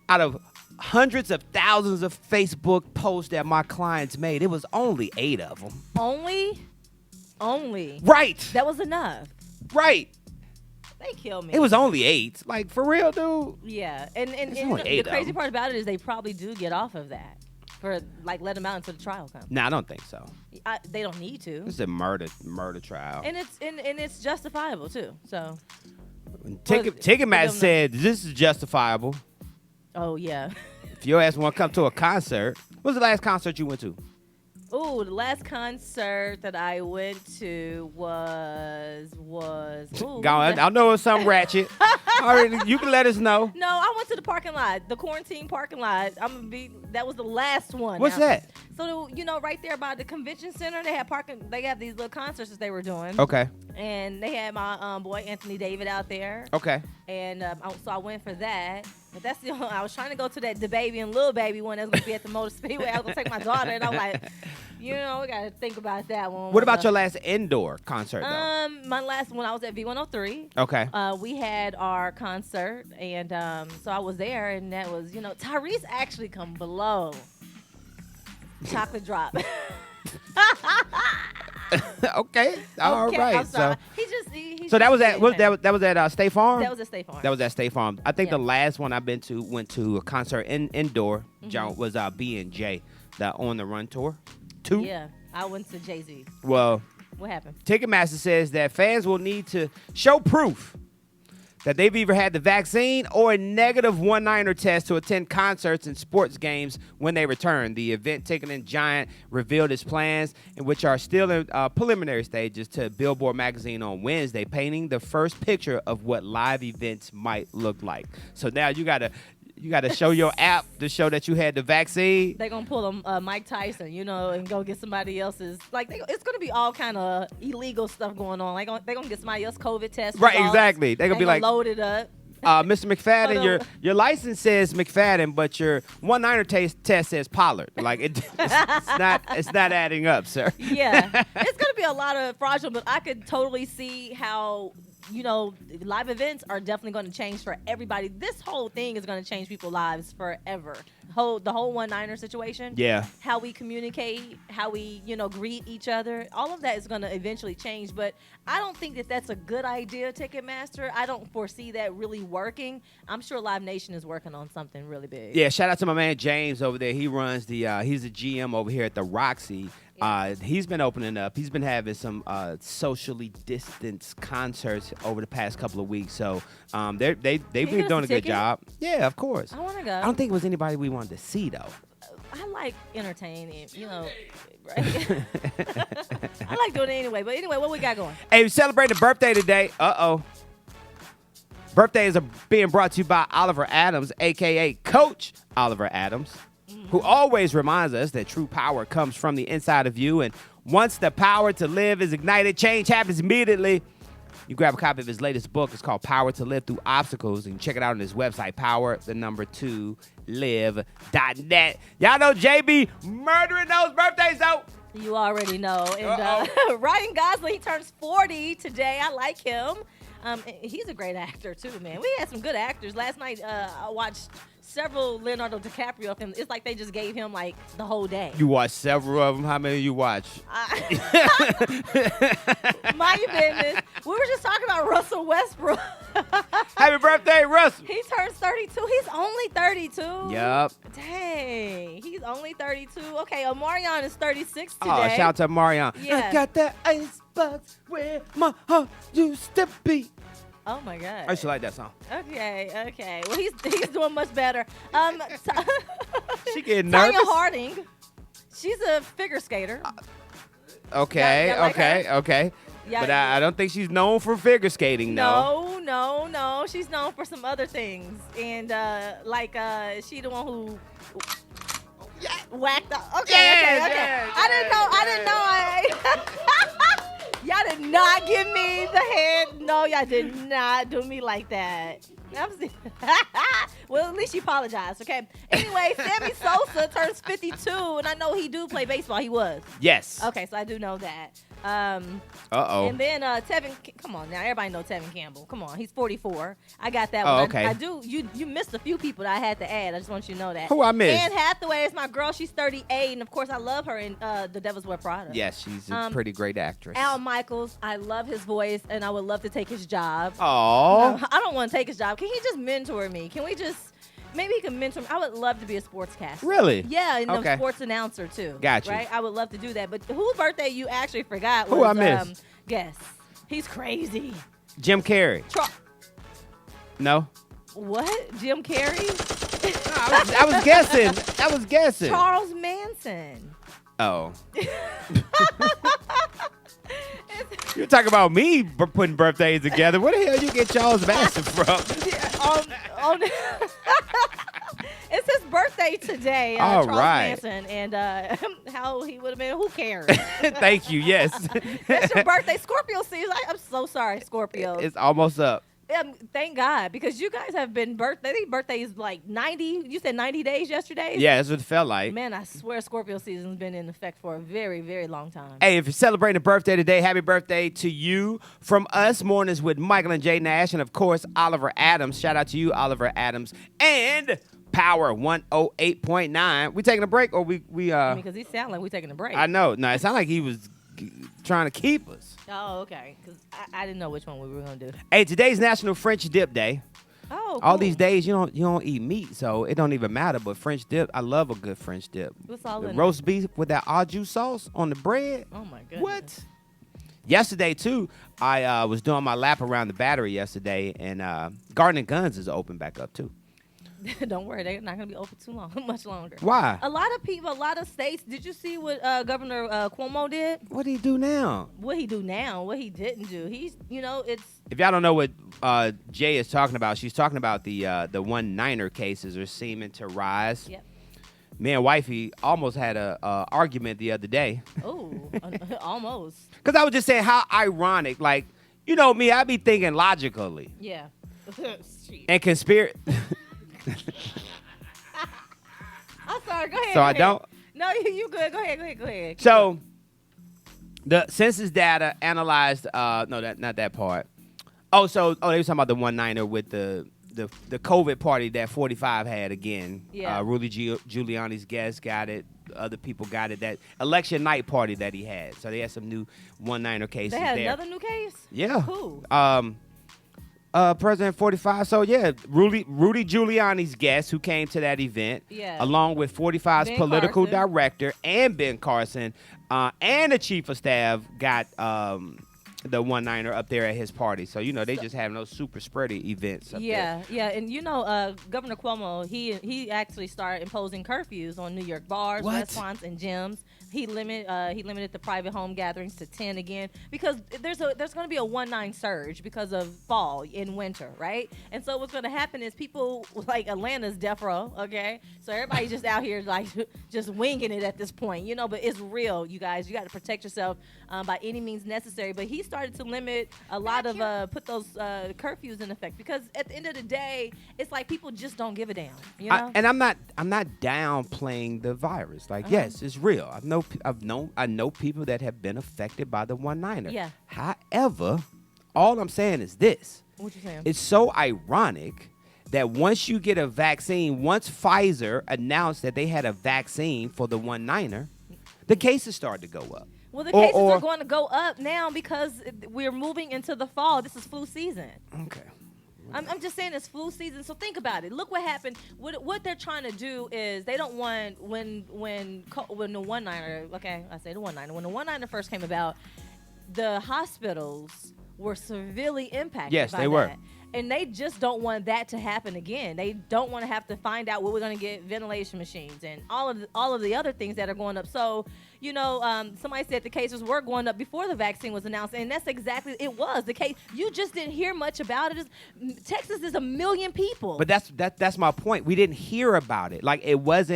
C: Out of hundreds of thousands of Facebook posts that my clients made, it was only 8 of them.
D: Only.
C: Right.
D: That was enough.
C: Right.
D: They kill me.
C: It was only 8. Like, for real, dude.
D: Yeah, and
C: It's
D: you
C: only
D: know,
C: 8
D: the
C: of
D: crazy
C: them.
D: part about it is they probably do get off of that for like let them out until the trial comes.
C: Nah, I don't think so.
D: They don't need to,
C: This is a murder trial.
D: and it's justifiable too. So,
C: Ticketmaster said this is justifiable.
D: oh yeah,
C: If your ass want to come to a concert, what was the last concert you went to?
D: Ooh, the last concert that I went to was ooh,
C: Go on. I know it's something ratchet. All right, you can let us know.
D: No, I went to the parking lot, the quarantine parking lot. That was the last one.
C: What's
D: Now,
C: that?
D: So right there by the convention center, they had parking. They have these little concerts that they were doing.
C: Okay.
D: And they had my boy Anthony David out there.
C: Okay.
D: And so I went for that. But that's the only, I was trying to go to that the baby and Lil Baby one that's gonna be at the Motor Speedway. I was gonna take my daughter, and I'm like, we gotta think about that one.
C: What about your last indoor concert though?
D: My last one, I was at V103.
C: Okay.
D: We had our concert, and so I was there, and that was, Tyrese actually come below. Chocolate drop.
C: Okay. All
D: Okay,
C: right.
D: I'm sorry.
C: So that was at State Farm.
D: That was at State Farm.
C: That was at State Farm. I think
D: Yeah.
C: the last one I've been to went to a concert indoor. John was B&J, the On the Run tour. 2.
D: Yeah, I went to Jay-Z.
C: Well,
D: What happened?
C: Ticketmaster says that fans will need to show proof that they've either had the vaccine or a negative one-liner test to attend concerts and sports games when they return. The event ticketing giant revealed its plans, which are still in preliminary stages, to Billboard magazine on Wednesday, painting the first picture of what live events might look like. So now you gotta show your app to show that you had the vaccine.
D: They're gonna pull Mike Tyson, and go get somebody else's. It's gonna be all kind of illegal stuff going on. They're gonna get somebody else COVID test.
C: Right,
D: results.
C: exactly. They're gonna be like,
D: load it up.
C: Mr. McFadden,
D: Hold on.
C: your license says McFadden, but your one-liner test says Pollard. Like it's not adding up, sir.
D: Yeah, it's gonna be a lot of fraudulent, but I could totally see how. Live events are definitely going to change for everybody. This whole thing is going to change people's lives forever. The whole one-liner situation.
C: Yeah.
D: How we communicate, how we, greet each other. All of that is going to eventually change. But I don't think that that's a good idea, Ticketmaster. I don't foresee that really working. I'm sure Live Nation is working on something really big.
C: Yeah, shout out to my man James over there. He runs he's a GM over here at the Roxy. He's been opening up. He's been having some socially distanced concerts over the past couple of weeks. So they've been doing a good job. Yeah, of course.
D: I want to go.
C: I don't think it was anybody we wanted to see though.
D: I like entertaining, right? I like doing it anyway. But anyway, what we got going?
C: Hey, we're celebrating a birthday today. Birthdays are being brought to you by Oliver Adams, a.k.a. Coach Oliver Adams, who always reminds us that true power comes from the inside of you. And once the power to live is ignited, change happens immediately. You grab a copy of his latest book. It's called Power to Live Through Obstacles. And you can check it out on his website, power2live.net. Y'all know JB murdering those birthdays, though.
D: You already know. And Ryan Gosling, he turns 40 today. I like him. He's a great actor, too, man. We had some good actors. Last night, I watched several Leonardo DiCaprio films. It's like they just gave him, the whole day.
C: You watched several of them. How many you watch?
D: Mind your business. We were just talking about Russell Westbrook.
C: Happy birthday, Russell.
D: He turns 32. He's only 32.
C: Yup.
D: Dang. He's only 32. Okay, Omarion is 36 today.
C: Oh, shout out to Marion.
D: Yeah.
C: I got that ice box where my heart used to be.
D: Oh, my God.
C: I used to like that song.
D: Okay. Well, he's doing much better.
C: She getting nervous.
D: Tanya Harding, she's a figure skater.
C: Okay.
D: Y'all like her? Yeah,
C: But I don't think she's known for figure skating, though.
D: No. She's known for some other things. And, she the one who whacked up. Okay.
C: Yeah.
D: I didn't know. Y'all did not give me the head. No, y'all did not do me like that. Well, at least you apologized, okay? Anyway, Sammy Sosa turns 52, and I know he do play baseball. He was.
C: Yes.
D: Okay, so I do know that.
C: Uh-oh.
D: And then Tevin, come on now, everybody know Tevin Campbell. Come on, he's 44. I got that
C: Oh,
D: one.
C: okay.
D: I do. You missed a few people that I had to add. I just want you to know that.
C: Who I missed?
D: Anne Hathaway is my girl. She's 38, and of course I love her in The Devil's Wear Prada.
C: Yes, she's a pretty great actress.
D: Al Michaels, I love his voice, and I would love to take his job.
C: Oh.
D: No, I don't want to take his job. Can he just mentor me? Can we just... Maybe he can mentor me. I would love to be a sportscaster.
C: Really?
D: Yeah, and
C: Okay.
D: a sports announcer, too.
C: Got you.
D: Right? I would love to do that. But whose birthday you actually forgot was...
C: Who I missed?
D: Guess. He's crazy.
C: Jim Carrey. No?
D: What? Jim Carrey?
C: I was guessing.
D: Charles Manson.
C: Oh. You're talking about me putting birthdays together. Where the hell you get Charles Manson from?
D: It's his birthday today,
C: All
D: Charles
C: right.
D: Manson, and how he would have been. Who cares?
C: Thank you. Yes.
D: That's your birthday, Scorpio season. I'm so sorry, Scorpio.
C: It's almost up.
D: Thank God, because you guys have been birthday. I think birthday is like 90. You said 90 days yesterday.
C: Yeah, that's what it felt like.
D: Man, I swear Scorpio season's been in effect for a very, very long time.
C: Hey, if you're celebrating a birthday today, happy birthday to you. From us, Mornings with Michael and Jay Nash, and of course, Oliver Adams. Shout out to you, Oliver Adams. And Power 108.9. We taking a break or we
D: because he sound like we taking a break.
C: I know. No, it sounded like he was trying to keep us.
D: Oh, okay. Because I didn't know which one we were going to do.
C: Hey, today's National French Dip Day.
D: Oh,
C: All
D: cool.
C: these days you don't eat meat, so it don't even matter. But French dip, I love a good French dip.
D: What's all
C: The
D: in
C: roast beef with that au jus sauce on the bread.
D: Oh, my goodness.
C: What? Yesterday, too, I was doing my lap around the Battery yesterday, and Garden and Guns is open back up, too.
D: Don't worry, they're not going to be open too long, much longer.
C: Why?
D: A lot of people, a lot of states. Did you see what Governor Cuomo did?
C: What do he do now?
D: What he do now? What he didn't do? He's, it's.
C: If y'all don't know what Jay is talking about, she's talking about the one-niner cases are seeming to rise.
D: Yep.
C: Me and wifey almost had a argument the other day.
D: Oh, almost.
C: Because I was just saying how ironic, like, you know me, I be thinking logically.
D: Yeah.
C: And conspiracy.
D: I'm sorry. Go ahead.
C: So
D: go
C: I
D: ahead.
C: don't.
D: No, you good. Go ahead.
C: So the census data analyzed. No, not that part. They were talking about the one-niner with the COVID party that 45 had again.
D: Yeah.
C: Rudy Giuliani's guest got it. Other people got it. That election night party that he had. So they had some new one-niner cases
D: They had
C: there.
D: another new case?
C: Yeah.
D: Who?
C: President 45. So yeah, Rudy Giuliani's guest who came to that event,
D: Yeah.
C: along with 45's
D: Ben
C: political
D: Carson.
C: director and Ben Carson, and the chief of staff got the one-niner up there at his party. So they just have those super spready events up there.
D: Yeah, and Governor Cuomo, he actually started imposing curfews on New York bars,
C: What?
D: restaurants, and gyms. He limited the private home gatherings to 10 again because there's going to be a 1-9 surge because of fall in winter, right? And so what's going to happen is people like Atlanta's death row, okay? So everybody's just out here like just winging it at this point, but it's real, you guys. You got to protect yourself by any means necessary. But he started to limit a lot of put those curfews in effect because at the end of the day, it's like people just don't give a damn,
C: And I'm not downplaying the virus. Like, yes, it's real. I know people that have been affected by the one-niner.
D: Yeah.
C: However, all I'm saying is this.
D: What you saying?
C: It's so ironic that once you get a vaccine, once Pfizer announced that they had a vaccine for the one-niner, the cases started to go up.
D: Well, the cases are going to go up now because we're moving into the fall. This is flu season.
C: Okay.
D: I'm just saying it's flu season. So think about it. Look what happened. What they're trying to do is they don't want when the one-niner. Okay, I say the one-niner. When the one-niner first came about, the hospitals were severely impacted.
C: Yes,
D: by
C: they
D: that.
C: were.
D: And they just don't want that to happen again. They don't want to have to find out where we're going to get ventilation machines and all of the other things that are going up. So, somebody said the cases were going up before the vaccine was announced, and that's exactly it was the case. You just didn't hear much about it. Texas is 1 million people.
C: But that's my point. We didn't hear about it. Like it was.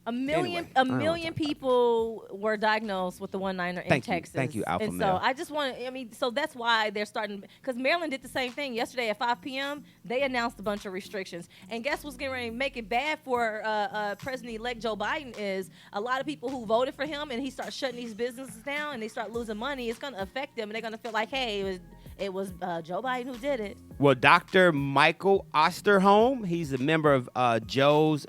D: A million
C: Anyway,
D: people were diagnosed with the one-niner in Texas.
C: Thank you, Alpha
D: And
C: Male.
D: so I just want to, so that's why they're starting, because Maryland did the same thing. Yesterday at 5 p.m., they announced a bunch of restrictions. And guess what's getting ready to make it bad for President-elect Joe Biden is a lot of people who voted for him and he starts shutting these businesses down and they start losing money. It's going to affect them and they're going to feel like, hey, it was Joe Biden who did it.
C: Well, Dr. Michael Osterholm, he's a member of Joe's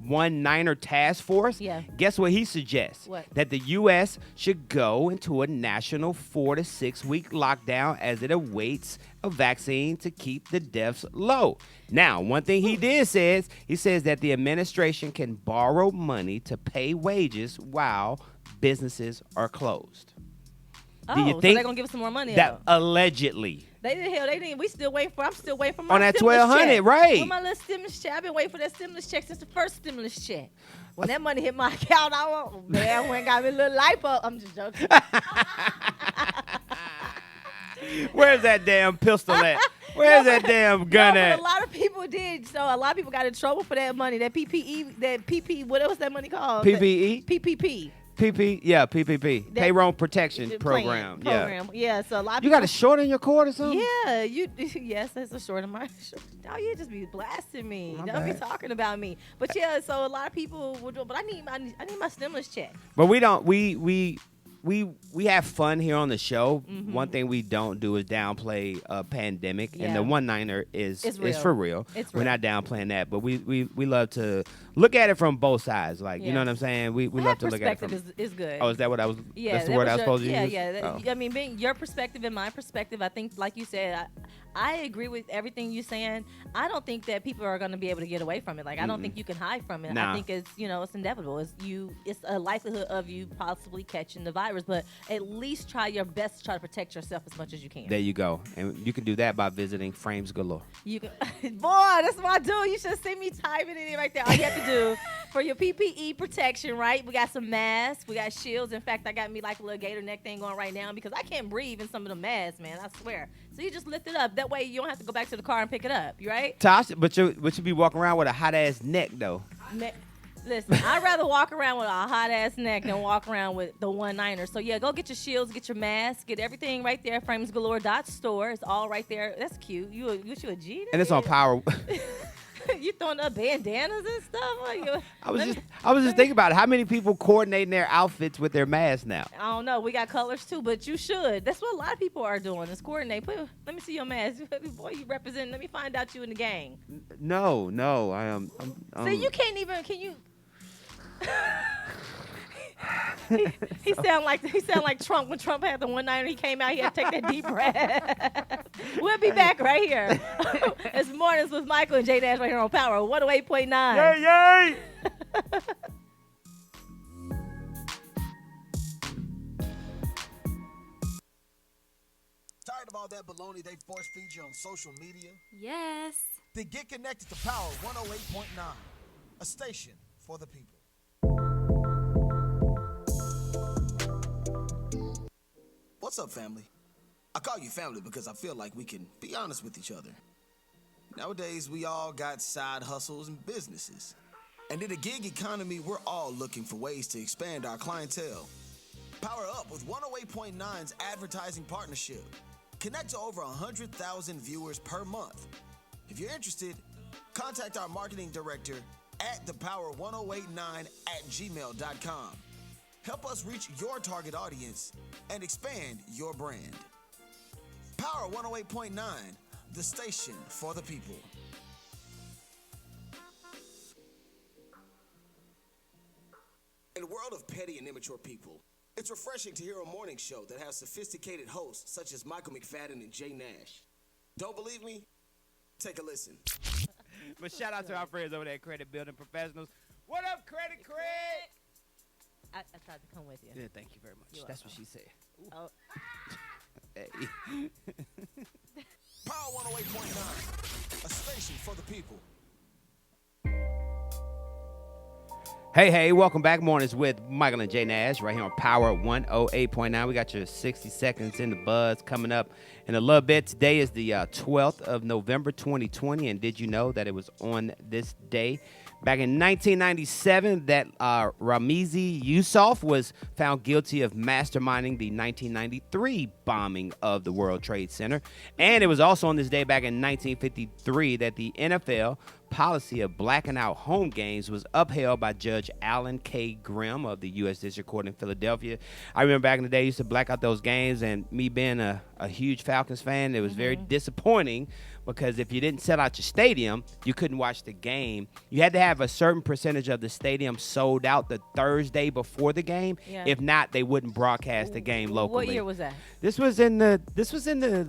C: one-niner task force.
D: Yeah.
C: Guess what he suggests?
D: What?
C: That the U.S. should go into a national 4 to 6 week lockdown as it awaits a vaccine to keep the deaths low. Now, one thing he says that the administration can borrow money to pay wages while businesses are closed.
D: Oh,
C: Do you
D: so
C: think
D: they're going to give us some more money.
C: that allegedly?
D: They didn't. Hell, they didn't. We still waiting for. I'm still waiting for my
C: On that
D: stimulus
C: 1,200,
D: check.
C: right.
D: With my little stimulus check. I've been waiting for that stimulus check since the first stimulus check. When that money hit my account, I went and got me a little lipo. I'm just joking.
C: Where's that damn pistol at? Where's that damn gun
D: no,
C: at?
D: but a lot of people did. So a lot of people got in trouble for that money. That PPE, what was that money called?
C: PPE?
D: PPP.
C: PPP.
D: That-
C: Payroll Protection
D: Plan,
C: Program. Yeah.
D: Yeah, so a lot of
C: You
D: people.
C: got a short in your cord or something?
D: Yeah, yes, that's a short of mine. Oh, you just be blasting me.
C: My
D: Don't be
C: bad.
D: talking about me. But yeah, so a lot of people would do, but I need my stimulus check.
C: But we don't. We have fun here on the show. One thing we don't do is downplay a pandemic, and the
D: Yeah.
C: one-niner is
D: real.
C: for real.
D: It's
C: We're
D: real.
C: not downplaying that, but we love to look at it from both sides. Like, you
D: Yeah.
C: know what I'm saying? We love to look at it from.
D: Perspective is good.
C: Oh, is that what I was?
D: Yeah,
C: that's the
D: that
C: word I was
D: your-
C: supposed to
D: yeah,
C: use.
D: Yeah,
C: Oh.
D: I mean, being your perspective and my perspective, I think, like you said, I agree with everything you're saying. I don't think that people are going to be able to get away from it. Like, I don't think you can hide from it.
C: Nah.
D: I think it's it's inevitable. It's a likelihood of you possibly catching the virus, but at least try your best to try to protect yourself as much as you can.
C: There you go, and you can do that by visiting Frames Galore.
D: You can, boy, that's what I do. You should see me typing it in right there. All you have to do for your PPE protection, right? We got some masks, we got shields. In fact, I got me like a little gator neck thing on right now because I can't breathe in some of the masks, man. I swear. So you just lift it up. That way you don't have to go back to the car and pick it up. You right?
C: Tosh, but you be walking around with a hot ass neck though.
D: Listen, I'd rather walk around with a hot ass neck than walk around with the one-niner. So yeah, go get your shields, get your mask, get everything right there. Framesgalore.store. It's all right there. That's cute. You a G?
C: And it's on Power.
D: You throwing up bandanas and stuff?
C: I was just thinking about it. How many people coordinating their outfits with their masks now?
D: I don't know. We got colors too, but you should. That's what a lot of people are doing. Is coordinate. Let me see your mask. Boy, you represent. Let me find out you in the gang.
C: No, I am.
D: So you can't even. Can you? he sound like Trump when Trump had the one-niner. He came out. He had to take that deep breath. We'll be back right here. It's Mornings with Michael and Jay Nash right here on Power 108.9.
C: Yay!
F: Tired of all that baloney they force feed you on social media?
I: Yes.
F: Then get connected to Power 108.9, a station for the people. What's up, family? I call you family because I feel like we can be honest with each other. Nowadays, we all got side hustles and businesses. And in the gig economy, we're all looking for ways to expand our clientele. Power up with 108.9's advertising partnership. Connect to over 100,000 viewers per month. If you're interested, contact our marketing director at thepower1089@gmail.com. Help us reach your target audience and expand your brand. Power 108.9, the station for the people. In a world of petty and immature people, it's refreshing to hear a morning show that has sophisticated hosts such as Michael McFadden and Jay Nash. Don't believe me? Take a listen.
C: But shout out to our friends over there at Credit Building Professionals. What up, Credit?
D: I tried to come with you.
C: Yeah, thank you very much.
D: You're
C: That's
D: welcome.
C: what she said.
D: Oh.
C: Hey.
F: Power 108.9, a station for the people.
C: Hey, welcome back. Mornings with Michael and Jay Nash right here on Power 108.9. We got your 60 seconds in the buzz coming up in a little bit. Today is the 12th of November, 2020. And did you know that it was on this day back in 1997 that Ramizi Youssef was found guilty of masterminding the 1993 bombing of the World Trade Center? And it was also on this day back in 1953 that the NFL policy of blacking out home games was upheld by Judge Alan K. Grimm of the U.S. District Court in Philadelphia. I remember back in the day, I used to black out those games, and me being a huge Falcons fan, it was very disappointing because if you didn't sell out your stadium, you couldn't watch the game. You had to have a certain percentage of the stadium sold out the Thursday before the game.
D: Yeah.
C: If not, they wouldn't broadcast the game locally.
D: What year was that?
C: This was in the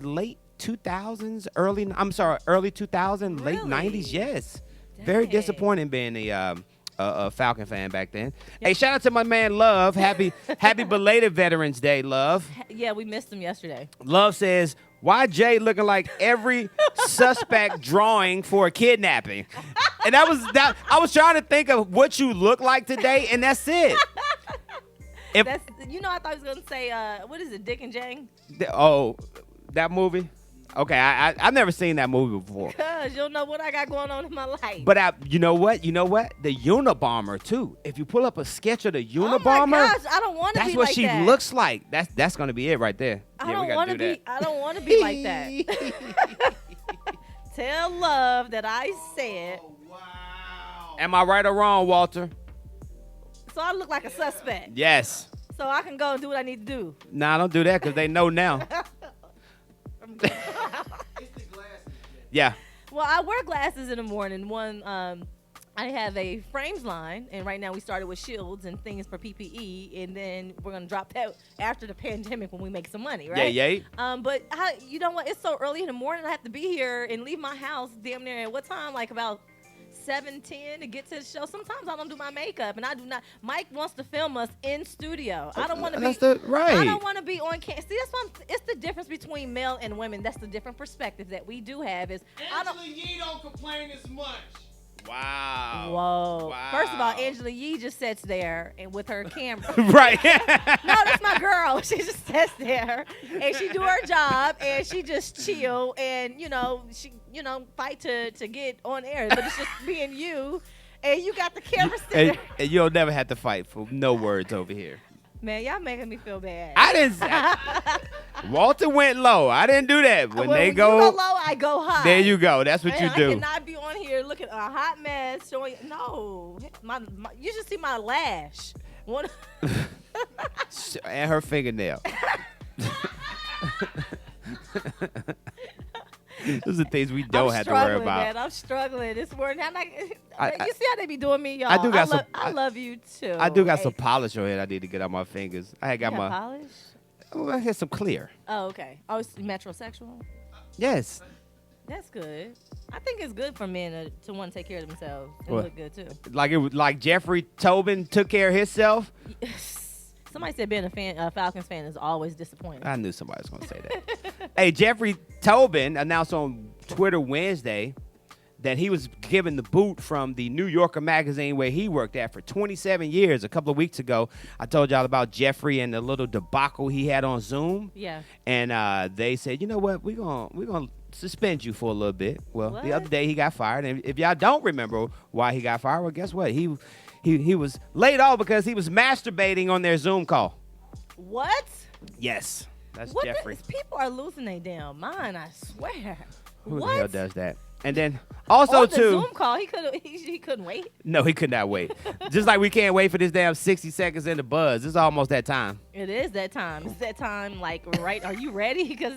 C: late 2000s, early 2000s, late
D: Really?
C: 90s. Yes, very
D: Dang.
C: disappointing being a Falcon fan back then. Hey, shout out to my man Love. Happy belated Veterans Day, Love.
D: Yeah, we missed him yesterday.
C: Love says, Why Jay looking like every suspect drawing for a kidnapping? And that I was trying to think of what you look like today, and that's it.
D: I thought he was gonna say, what is it, Dick and Jane?
C: That movie? Okay, I've never seen that movie before.
D: Cause you don't know what I got going on in my life.
C: But you know what? The Unabomber too. If you pull up a sketch of the Unabomber,
D: oh my gosh, I don't want to be like that.
C: That's what she looks like. That's gonna be it right there.
D: I don't want to be. I don't want to be like that. Tell Love that I said.
C: Oh, wow. Am I right or wrong, Walter?
D: So I look like a suspect.
C: Yes.
D: So I can go and do what I need to do.
C: Nah, don't do that because they know now. Yeah.
D: Well, I wear glasses in the morning. One, I have a frames line, and right now we started with shields and things for PPE, and then we're gonna drop that after the pandemic when we make some money, right?
C: Yeah.
D: But you know what? It's so early in the morning. I have to be here and leave my house damn near at what time? Like about 7:10 to get to the show. Sometimes I don't do my makeup, and I do not. Mike wants to film us in studio. I don't want to be.
C: Right.
D: I don't want to be on camera. See, that's what it's the difference between male and women. That's the different perspective that we do have. Is
I: Angela Yee don't complain as much.
C: Wow.
D: Whoa.
C: Wow.
D: First of all, Angela Yee just sits there and with her camera.
C: Right.
D: No, that's my girl. She just sits there and she do her job and she just chill and she fight to get on air. But it's just being you and you got the camera sitting there.
C: And you'll never have to fight for no words over here.
D: Man, y'all making me feel bad.
C: I didn't. Walter went low. I didn't do that. When
D: you go low, I go high.
C: There you go. That's what you do.
D: I cannot be on here looking a hot mess. Showing no, you should see my lash.
C: And her fingernail. Those are things we don't have to worry about.
D: Man, I'm struggling this morning. You see how they be doing me, y'all? I love you too.
C: I do got some polish on here I need to get on my fingers. I had got my
D: polish.
C: Oh, I had some clear.
D: Oh, okay. Oh, it's metrosexual.
C: Yes.
D: That's good. I think it's good for men to want to take care of themselves and look good too.
C: Like Jeffrey Tobin took care of himself.
D: Somebody said being a Falcons fan is always disappointing.
C: I knew somebody was going to say that. Hey, Jeffrey Tobin announced on Twitter Wednesday that he was given the boot from the New Yorker magazine where he worked at for 27 years. A couple of weeks ago, I told y'all about Jeffrey and the little debacle he had on Zoom.
D: Yeah.
C: And they said, you know what, we're gonna suspend you for a little bit. Well, the other day he got fired. And if y'all don't remember why he got fired, well, guess what? He was laid off because he was masturbating on their Zoom call.
D: What?
C: Yes. That's
D: what
C: Jeffrey.
D: People are losing their damn mind, I swear.
C: Who
D: what?
C: the hell does that? And then also
D: on the
C: too,
D: Zoom call, he couldn't wait.
C: No, he could not wait. Just like we can't wait for this damn 60 seconds in the buzz. It's almost that time.
D: It is that time. It's that time. Like, right? Are you ready? Because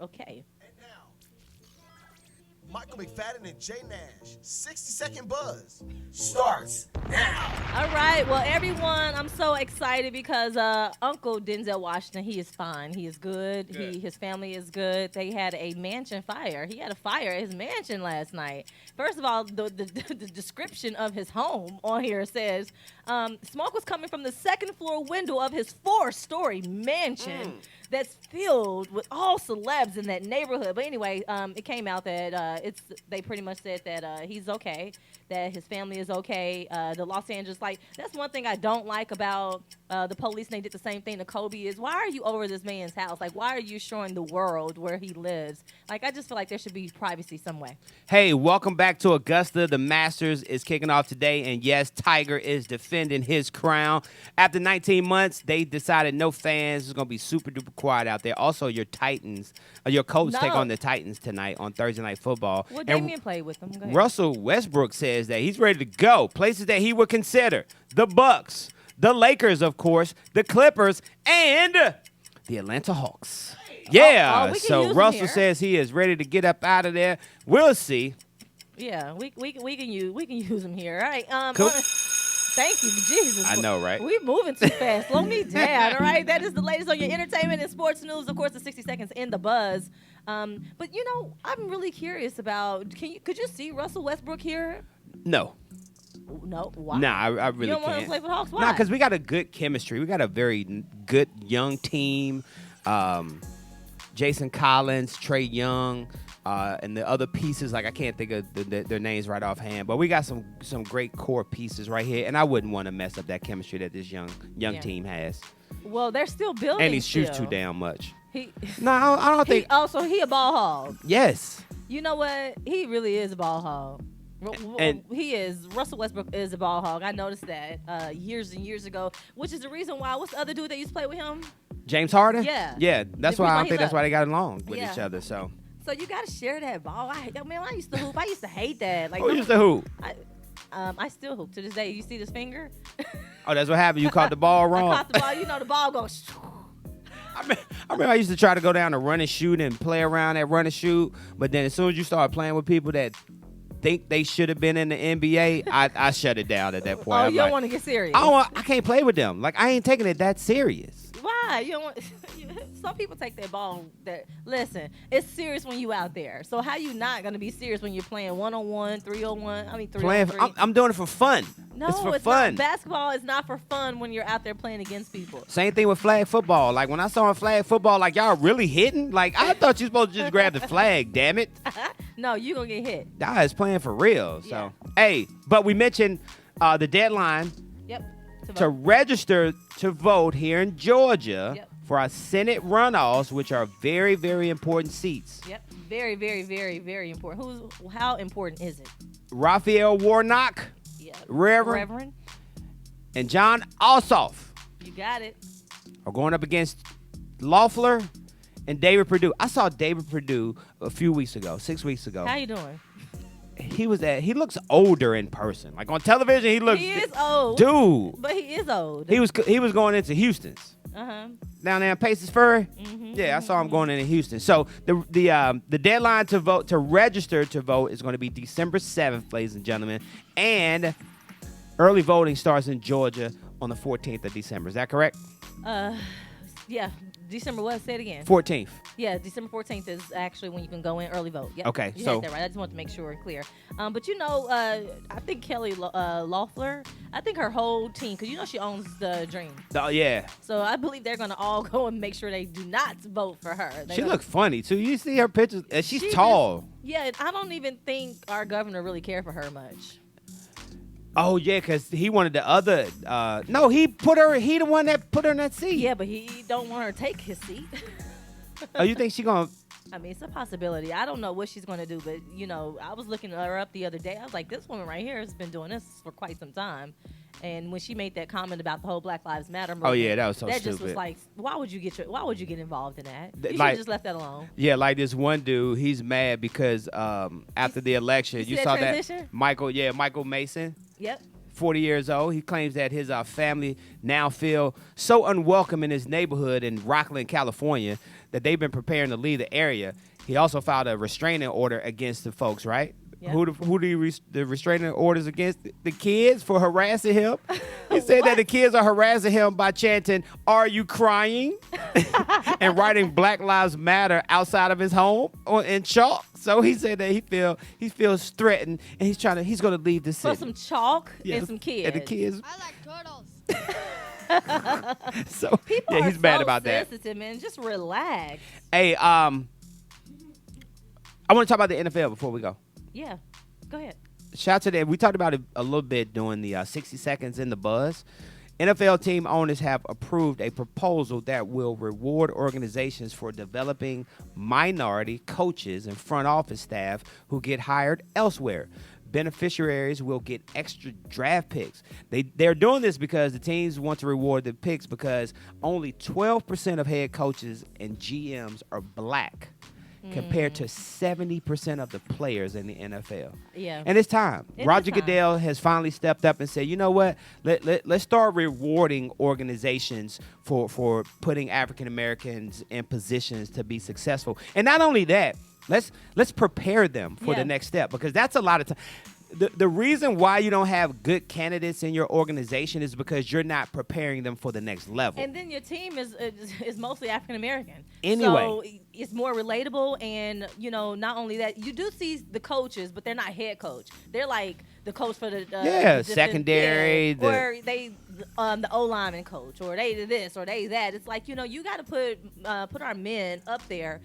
D: okay.
F: Michael McFadden and Jay Nash. 60-second buzz starts now.
D: All right. Well, everyone, I'm so excited because Uncle Denzel Washington, he is fine. He is good. His family is good. They had a mansion fire. He had a fire at his mansion last night. First of all, the description of his home on here says smoke was coming from the second floor window of his 4-story mansion that's filled with all celebs in that neighborhood. But anyway, it came out that they pretty much said that he's okay, that his family is okay. The Los Angeles, that's one thing I don't like about the police, and they did the same thing to Kobe, is why are you over this man's house? Like, why are you showing the world where he lives? Like, I just feel like there should be privacy some way.
C: Hey, welcome back to Augusta. The Masters is kicking off today, and yes, Tiger is defending his crown. After 19 months, they decided no fans. It's going to be super duper quiet out there. Also, your Colts take on the Titans tonight on Thursday Night Football.
D: Well, Damian played with them. Go ahead.
C: Russell Westbrook says that he's ready to go. Places that he would consider: the Bucks, the Lakers, of course, the Clippers, and the Atlanta Hawks. Yeah, so Russell says he is ready to get up out of there. We'll see.
D: Yeah, we can use him here. All right.
C: Cool.
D: Thank you, Jesus.
C: I know, right?
D: We moving too fast. Slow me down, all right? That is the latest on your entertainment and sports news. Of course, the 60 seconds in the buzz. But I'm really curious about. Could you see Russell Westbrook here?
C: No.
D: No, why?
C: Nah, I really
D: You don't want
C: can't.
D: to play for the Hawks? Why?
C: Nah, because we got a good chemistry. We got a very good young team. Jason Collins, Trey Young, and the other pieces. Like I can't think of their names right offhand, but we got some great core pieces right here. And I wouldn't want to mess up that chemistry that this young team has.
D: Well, they're still building.
C: And he shoots
D: still.
C: too damn much.
D: He,
C: No, I don't think.
D: so he a ball hog.
C: Yes.
D: You know what? He really is a ball hog.
C: And-
D: He is. Russell Westbrook is a ball hog. I noticed that years and years ago, which is the reason why. What's the other dude that used to play with him?
C: James Harden?
D: Yeah.
C: Yeah, that's
D: The
C: why I
D: reason
C: don't
D: he
C: think that's
D: left.
C: why they got along with
D: Yeah.
C: each other. So.
D: So you gotta share that ball. I used to hoop. I used to hate that. Like
C: Who used to hoop?
D: I still hoop to this day. You see this finger?
C: Oh, that's what happened. You caught the ball
D: I
C: wrong.
D: caught the ball. You know the ball goes.
C: I remember I used to try to go down to run and shoot and play around at run and shoot, but then as soon as you start playing with people that think they should have been in the NBA, I shut it down at that point.
D: Oh,
C: I'm
D: you don't
C: like,
D: want to get serious.
C: I can't play with them. Like I ain't taking it that serious.
D: Why? You don't want. Some people take that ball. Listen, it's serious when you out there. So how you not gonna be serious when you're playing 1-on-1, 3-on-1? I mean 3-on-3.
C: Playing, I'm doing it for fun.
D: No,
C: it's for
D: it's
C: fun.
D: not. Basketball is not for fun when you're out there playing against people.
C: Same thing with flag football. Like when I saw in flag football, like y'all really hitting. Like I thought you supposed to just grab the flag. Damn it.
D: No, you gonna get hit.
C: Y'all is playing for real. So
D: Yeah.
C: hey, but we mentioned the deadline
D: Yep.
C: to register to vote here in Georgia
D: Yep.
C: for our Senate runoffs, which are very, very important seats.
D: Yep. Very, very, very, very important. How important is it?
C: Raphael Warnock,
D: Yeah.
C: Reverend, and John Ossoff
D: You got it.
C: are going up against Loeffler and David Perdue. I saw David Perdue a few weeks ago, 6 weeks ago.
D: How you doing?
C: He looks older in person. Like on television, he looks.
D: He is old.
C: Dude.
D: But he is old.
C: He was going into Houston's.
D: Uh-huh.
C: Down there in Paces Ferry.
D: Mm-hmm.
C: Yeah, I saw him going into Houston. So the deadline to register to vote is going to be December 7th, ladies and gentlemen. And early voting starts in Georgia on the 14th of December. Is that correct?
D: Yeah. December what? Say it again.
C: 14th.
D: Yeah, December 14th is actually when you can go in early vote. Yep.
C: Okay,
D: You
C: so-
D: had that right. I just wanted to make sure and clear. But I think Kelly Loeffler, I think her whole team, because she owns the Dream.
C: Oh, yeah.
D: So I believe they're going to all go and make sure they do not vote for her.
C: She looked funny, too. You see her pictures? And she's
D: She
C: tall.
D: Yeah, I don't even think our governor really cared for her much.
C: Oh, yeah, because he wanted the other. No, he the one that put her in that seat.
D: Yeah, but he don't want her to take his seat.
C: Oh, you think she going to.
D: I mean, it's a possibility. I don't know what she's going to do, but, I was looking her up the other day. I was like, this woman right here has been doing this for quite some time. And when she made that comment about the whole Black Lives Matter movement,
C: Oh, yeah, that was so
D: that just was
C: stupid.
D: like, why would you get involved in that? You should
C: Like-
D: have just left that alone.
C: Yeah, like this one dude, he's mad because after the election,
D: you see
C: you
D: that
C: saw
D: transition?
C: that Michael Mason,
D: Yep.
C: 40 years old. He claims that his family now feel so unwelcome in his neighborhood in Rockland, California, that they've been preparing to leave the area. He also filed a restraining order against the folks, right?
D: Yep.
C: Who the restraining orders against? The kids for harassing him. He said that the kids are harassing him by chanting, "Are you crying?" and writing "Black Lives Matter" outside of his home in chalk. So he said that he feels threatened and he's going to leave the
D: For
C: city.
D: some chalk
C: Yeah,
D: and some kids.
C: And the kids.
J: I like turtles.
C: So
D: People
C: yeah,
D: are
C: he's mad
D: so
C: about that.
D: sensitive, man. Just relax.
C: Hey, I want to talk about the NFL before we go.
D: Yeah. Go ahead.
C: Shout out to them. We talked about it a little bit during the 60 Seconds in the Buzz. NFL team owners have approved a proposal that will reward organizations for developing minority coaches and front office staff who get hired elsewhere. Beneficiaries will get extra draft picks. They're doing this because the teams want to reward the picks because only 12% of head coaches and GMs are black. Compared to 70% of the players in the NFL.
D: Yeah.
C: And it's time.
D: It is
C: Roger
D: time.
C: Goodell has finally stepped up and said, you know what? Let's start rewarding organizations for putting African Americans in positions to be successful. And not only that, let's prepare them for the next step, because that's a lot of time. The reason why you don't have good candidates in your organization is because you're not preparing them for the next level.
D: And then your team is mostly African American.
C: Anyway.
D: So it's more relatable, and not only that, you do see the coaches, but they're not head coach. They're like the coach for the
C: secondary,
D: or they the O lineman coach, or they this or they that. It's like you got to put our men up there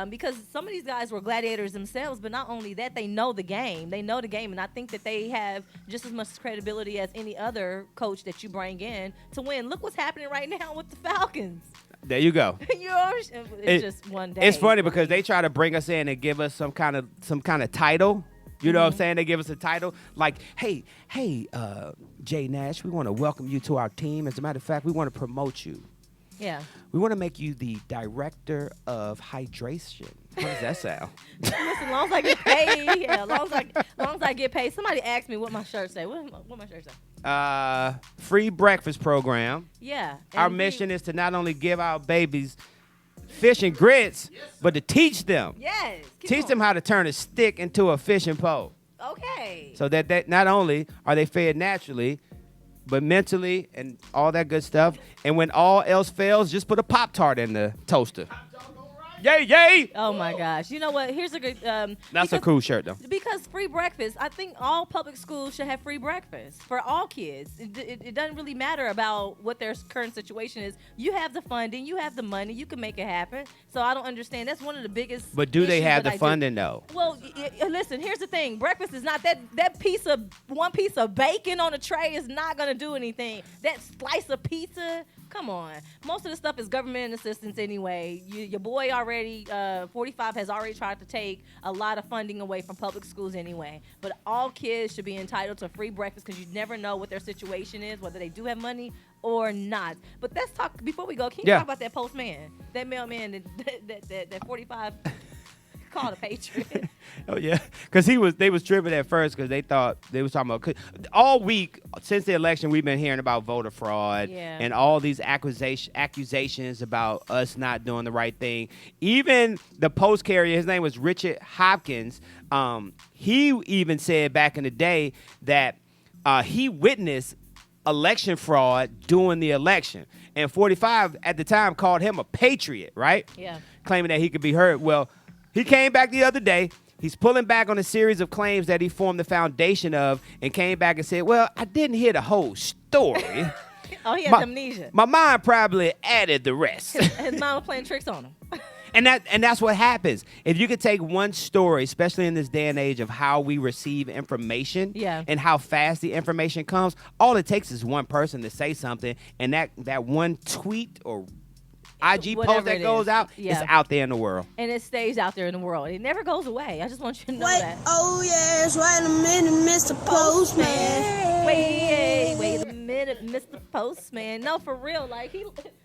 D: because some of these guys were gladiators themselves, but not only that, they know the game. They know the game, and I think that they have just as much credibility as any other coach that you bring in to win. Look what's happening right now with the Falcons.
C: There you go.
D: It's just one day.
C: It's funny because they try to bring us in and give us some kind of title. You know what I'm saying? They give us a title like, hey, Jay Nash, we want to welcome you to our team. As a matter of fact, we want to promote you.
D: Yeah.
C: We want to make you the director of hydration. How does that sound?
D: Listen, as long as I get paid, as long as I get paid. Somebody asked me what my shirt say. What my shirt say?
C: Free breakfast program.
D: Yeah.
C: Our mission is to not only give our babies fish and grits, but to teach them.
D: Yes.
C: Teach them how to turn a stick into a fishing pole.
D: Okay.
C: So that not only are they fed naturally, but mentally and all that good stuff. And when all else fails, just put a Pop-Tart in the toaster. Yay, yay!
D: Oh my gosh! You know what? Here's a good.
C: That's a cool shirt, though.
D: Because free breakfast, I think all public schools should have free breakfast for all kids. It doesn't really matter about what their current situation is. You have the funding, you have the money, you can make it happen. So I don't understand. That's one of the biggest.
C: But do they
D: issues
C: have
D: that
C: the
D: I
C: funding
D: do.
C: though?
D: Well, listen. Here's the thing. Breakfast is not that one piece of bacon on a tray is not gonna do anything. That slice of pizza. Come on. Most of the stuff is government assistance anyway. Your boy already, 45 has already tried to take a lot of funding away from public schools anyway. But all kids should be entitled to free breakfast because you never know what their situation is, whether they do have money or not. But let's talk, before we go, can you talk about that postman, that mailman, that 45 called a Patriot?
C: Oh yeah, because they was tripping at first because they thought they was talking about all week since the election we've been hearing about voter fraud and all these accusations about us not doing the right thing. Even the post carrier, his name was Richard Hopkins. He even said back in the day that he witnessed election fraud during the election, and 45 at the time called him a patriot, right?
D: Yeah,
C: claiming that he could be heard. Well, he came back the other day. He's pulling back on a series of claims that he formed the foundation of and came back and said, well, I didn't hear the whole story.
D: Oh, he has amnesia.
C: My mind probably added the rest.
D: His mom was playing tricks on him.
C: And that's what happens. If you could take one story, especially in this day and age of how we receive information and how fast the information comes, all it takes is one person to say something, and that one tweet or IG post that goes out is out there in the world.
D: And it stays out there in the world. It never goes away. I just want you to know that.
J: Oh, yes. Wait a minute, Mr. Postman.
D: Wait a minute, Mr. Postman. No, for real. Like,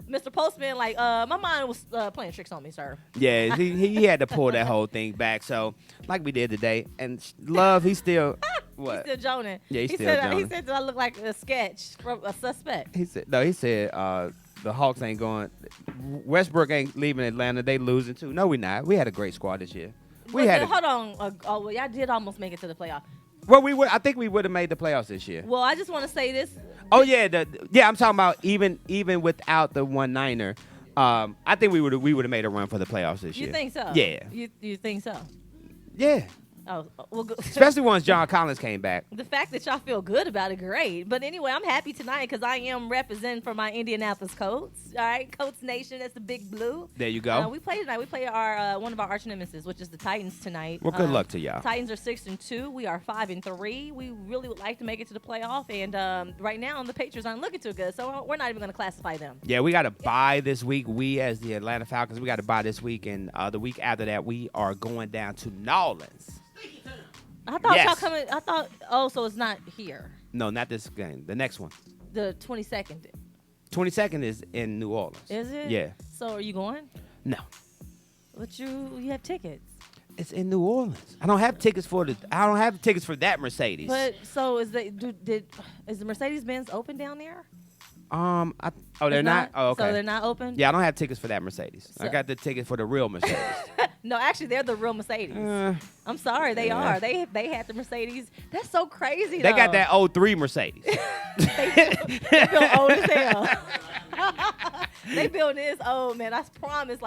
D: Mr. Postman, like, my mind was playing tricks on me, sir.
C: Yeah, he had to pull that whole thing back. So, like we did today. And Love, he's still... What?
D: He's still joning.
C: Yeah, he's still
D: joning. He
C: joning.
D: said that I look like a sketch from a suspect.
C: He said the Hawks ain't going. Westbrook ain't leaving Atlanta. They losing too. No, we not. We had a great squad this year.
D: Hold on. Well, y'all did almost make it to the playoff.
C: Well, I think we would have made the playoffs this year.
D: Well, I just want to say this.
C: Oh yeah, I'm talking about even without the 1-9er. I think we would have made a run for the playoffs this year.
D: You think so?
C: Yeah.
D: You think so?
C: Yeah.
D: Oh, well,
C: especially once John Collins came back.
D: The fact that y'all feel good about it, great. But anyway, I'm happy tonight because I am representing for my Indianapolis Colts. All right, Colts Nation, that's the big blue.
C: There you go.
D: We play tonight. We play our one of our arch nemesis, which is the Titans tonight.
C: Well, good luck to y'all.
D: Titans are 6-2. We are 5-3. We really would like to make it to the playoff, and right now the Patriots aren't looking too good, so we're not even going to classify them.
C: Yeah, we got to bye this week. We as the Atlanta Falcons, we got to bye this week, and the week after that, we are going down to New Orleans.
D: I thought y'all coming. So it's not here.
C: No, not this game. The next one.
D: The 22nd.
C: 22nd is in New Orleans.
D: Is it?
C: Yeah.
D: So are you going?
C: No.
D: But you have tickets.
C: It's in New Orleans. I don't have tickets for that Mercedes.
D: But so is the Mercedes Benz open down there?
C: They're not? Oh, okay.
D: So they're not open?
C: Yeah, I don't have tickets for that Mercedes. I got the ticket for the real Mercedes.
D: No, actually, they're the real Mercedes. I'm sorry, they are. They had the Mercedes. That's so crazy,
C: They got that 03 Mercedes.
D: they built old as hell. They built this old, man. I promise,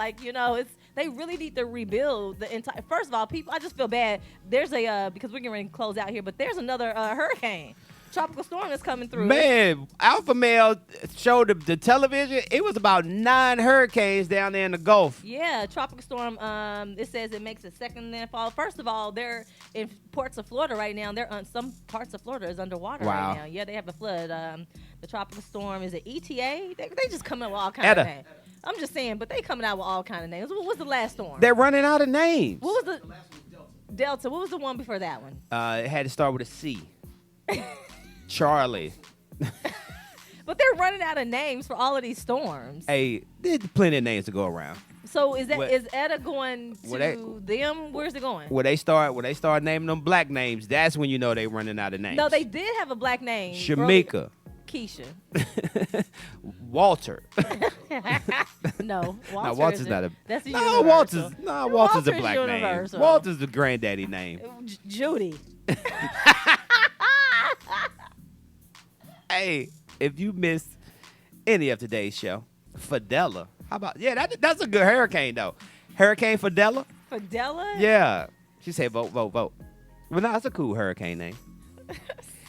D: They really need to rebuild the entire. First of all, people, I just feel bad. There's a because we're getting ready to close out here, but there's another hurricane, tropical storm that's coming through.
C: Man, Alpha Male showed the television. It was about 9 hurricanes down there in the Gulf.
D: Yeah, tropical storm. It says it makes a second landfall. First of all, they're in parts of Florida right now. They're on some parts of Florida is underwater
C: Wow.
D: right now. Yeah, they have a flood. The tropical storm is it ETA? They just coming up with all kinds of names. I'm just saying, but they coming out with all kind of names. What was the last storm?
C: They're running out of names.
D: What was the Delta? What was the one before that one?
C: It had to start with a C. Charlie.
D: But they're running out of names for all of these storms.
C: Hey, there's plenty of names to go around.
D: So is
C: What-
D: ETA going to them? Where's it going?
C: When they start naming them black names, that's when you know they running out of names.
D: No, they did have a black name.
C: Shamika.
D: Keisha.
C: Walter.
D: No, Walter.
C: No, Walter's not a.
D: That's a
C: No,
D: universal.
C: Walter's a
D: Walter's
C: black
D: universal.
C: name. Walter's the granddaddy name.
D: Judy.
C: Hey, if you missed any of today's show, Fidela. How about that's a good hurricane though. Hurricane Fidela.
D: Fidela?
C: Yeah. She said vote, vote, vote. Well, no, that's a cool hurricane name.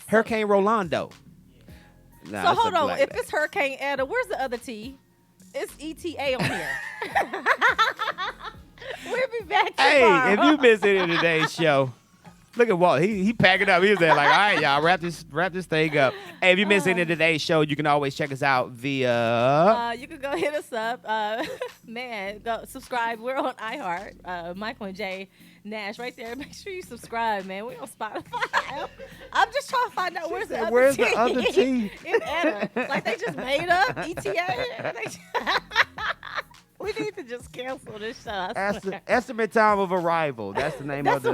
C: Hurricane Rolando. Nah,
D: So
C: that's a
D: hold on.
C: black
D: If
C: name.
D: it's Hurricane Etta, where's the other T? It's ETA on here. We'll be back tomorrow.
C: Hey, if you missed any of today's show, look at Walt. He packing up. He was there like, all right, y'all, wrap this thing up. Hey, if you missed any of today's show, you can always check us out via.
D: You can go hit us up. Man, go subscribe. We're on iHeart. Michael and Jay Nash right there. Make sure you subscribe, man. We're on Spotify. I'm just trying to find out where's the other T. In Etta. Like they just made up ETA. We need to just cancel this show. I swear.
C: Estimate time of arrival. That's the name of the.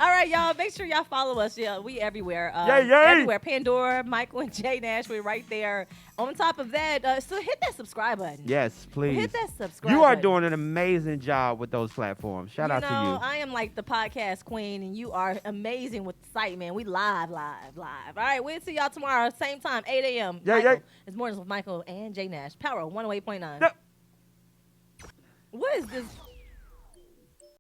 D: All right, y'all. Make sure y'all follow us. Yeah, we everywhere.
C: Yay.
D: Everywhere. Pandora, Michael and Jay Nash. We're right there. On top of that, so hit that subscribe button.
C: Yes, please.
D: Hit that subscribe
C: You are
D: button.
C: doing an amazing job with those platforms. Shout out to you.
D: I am like the podcast queen, and you are amazing with the site, man. We live. All right, we'll see y'all tomorrow, same time, 8 a.m.
C: Yeah.
D: It's Mornings with Michael and Jay Nash. Power 108.9.
C: No.
D: What is this?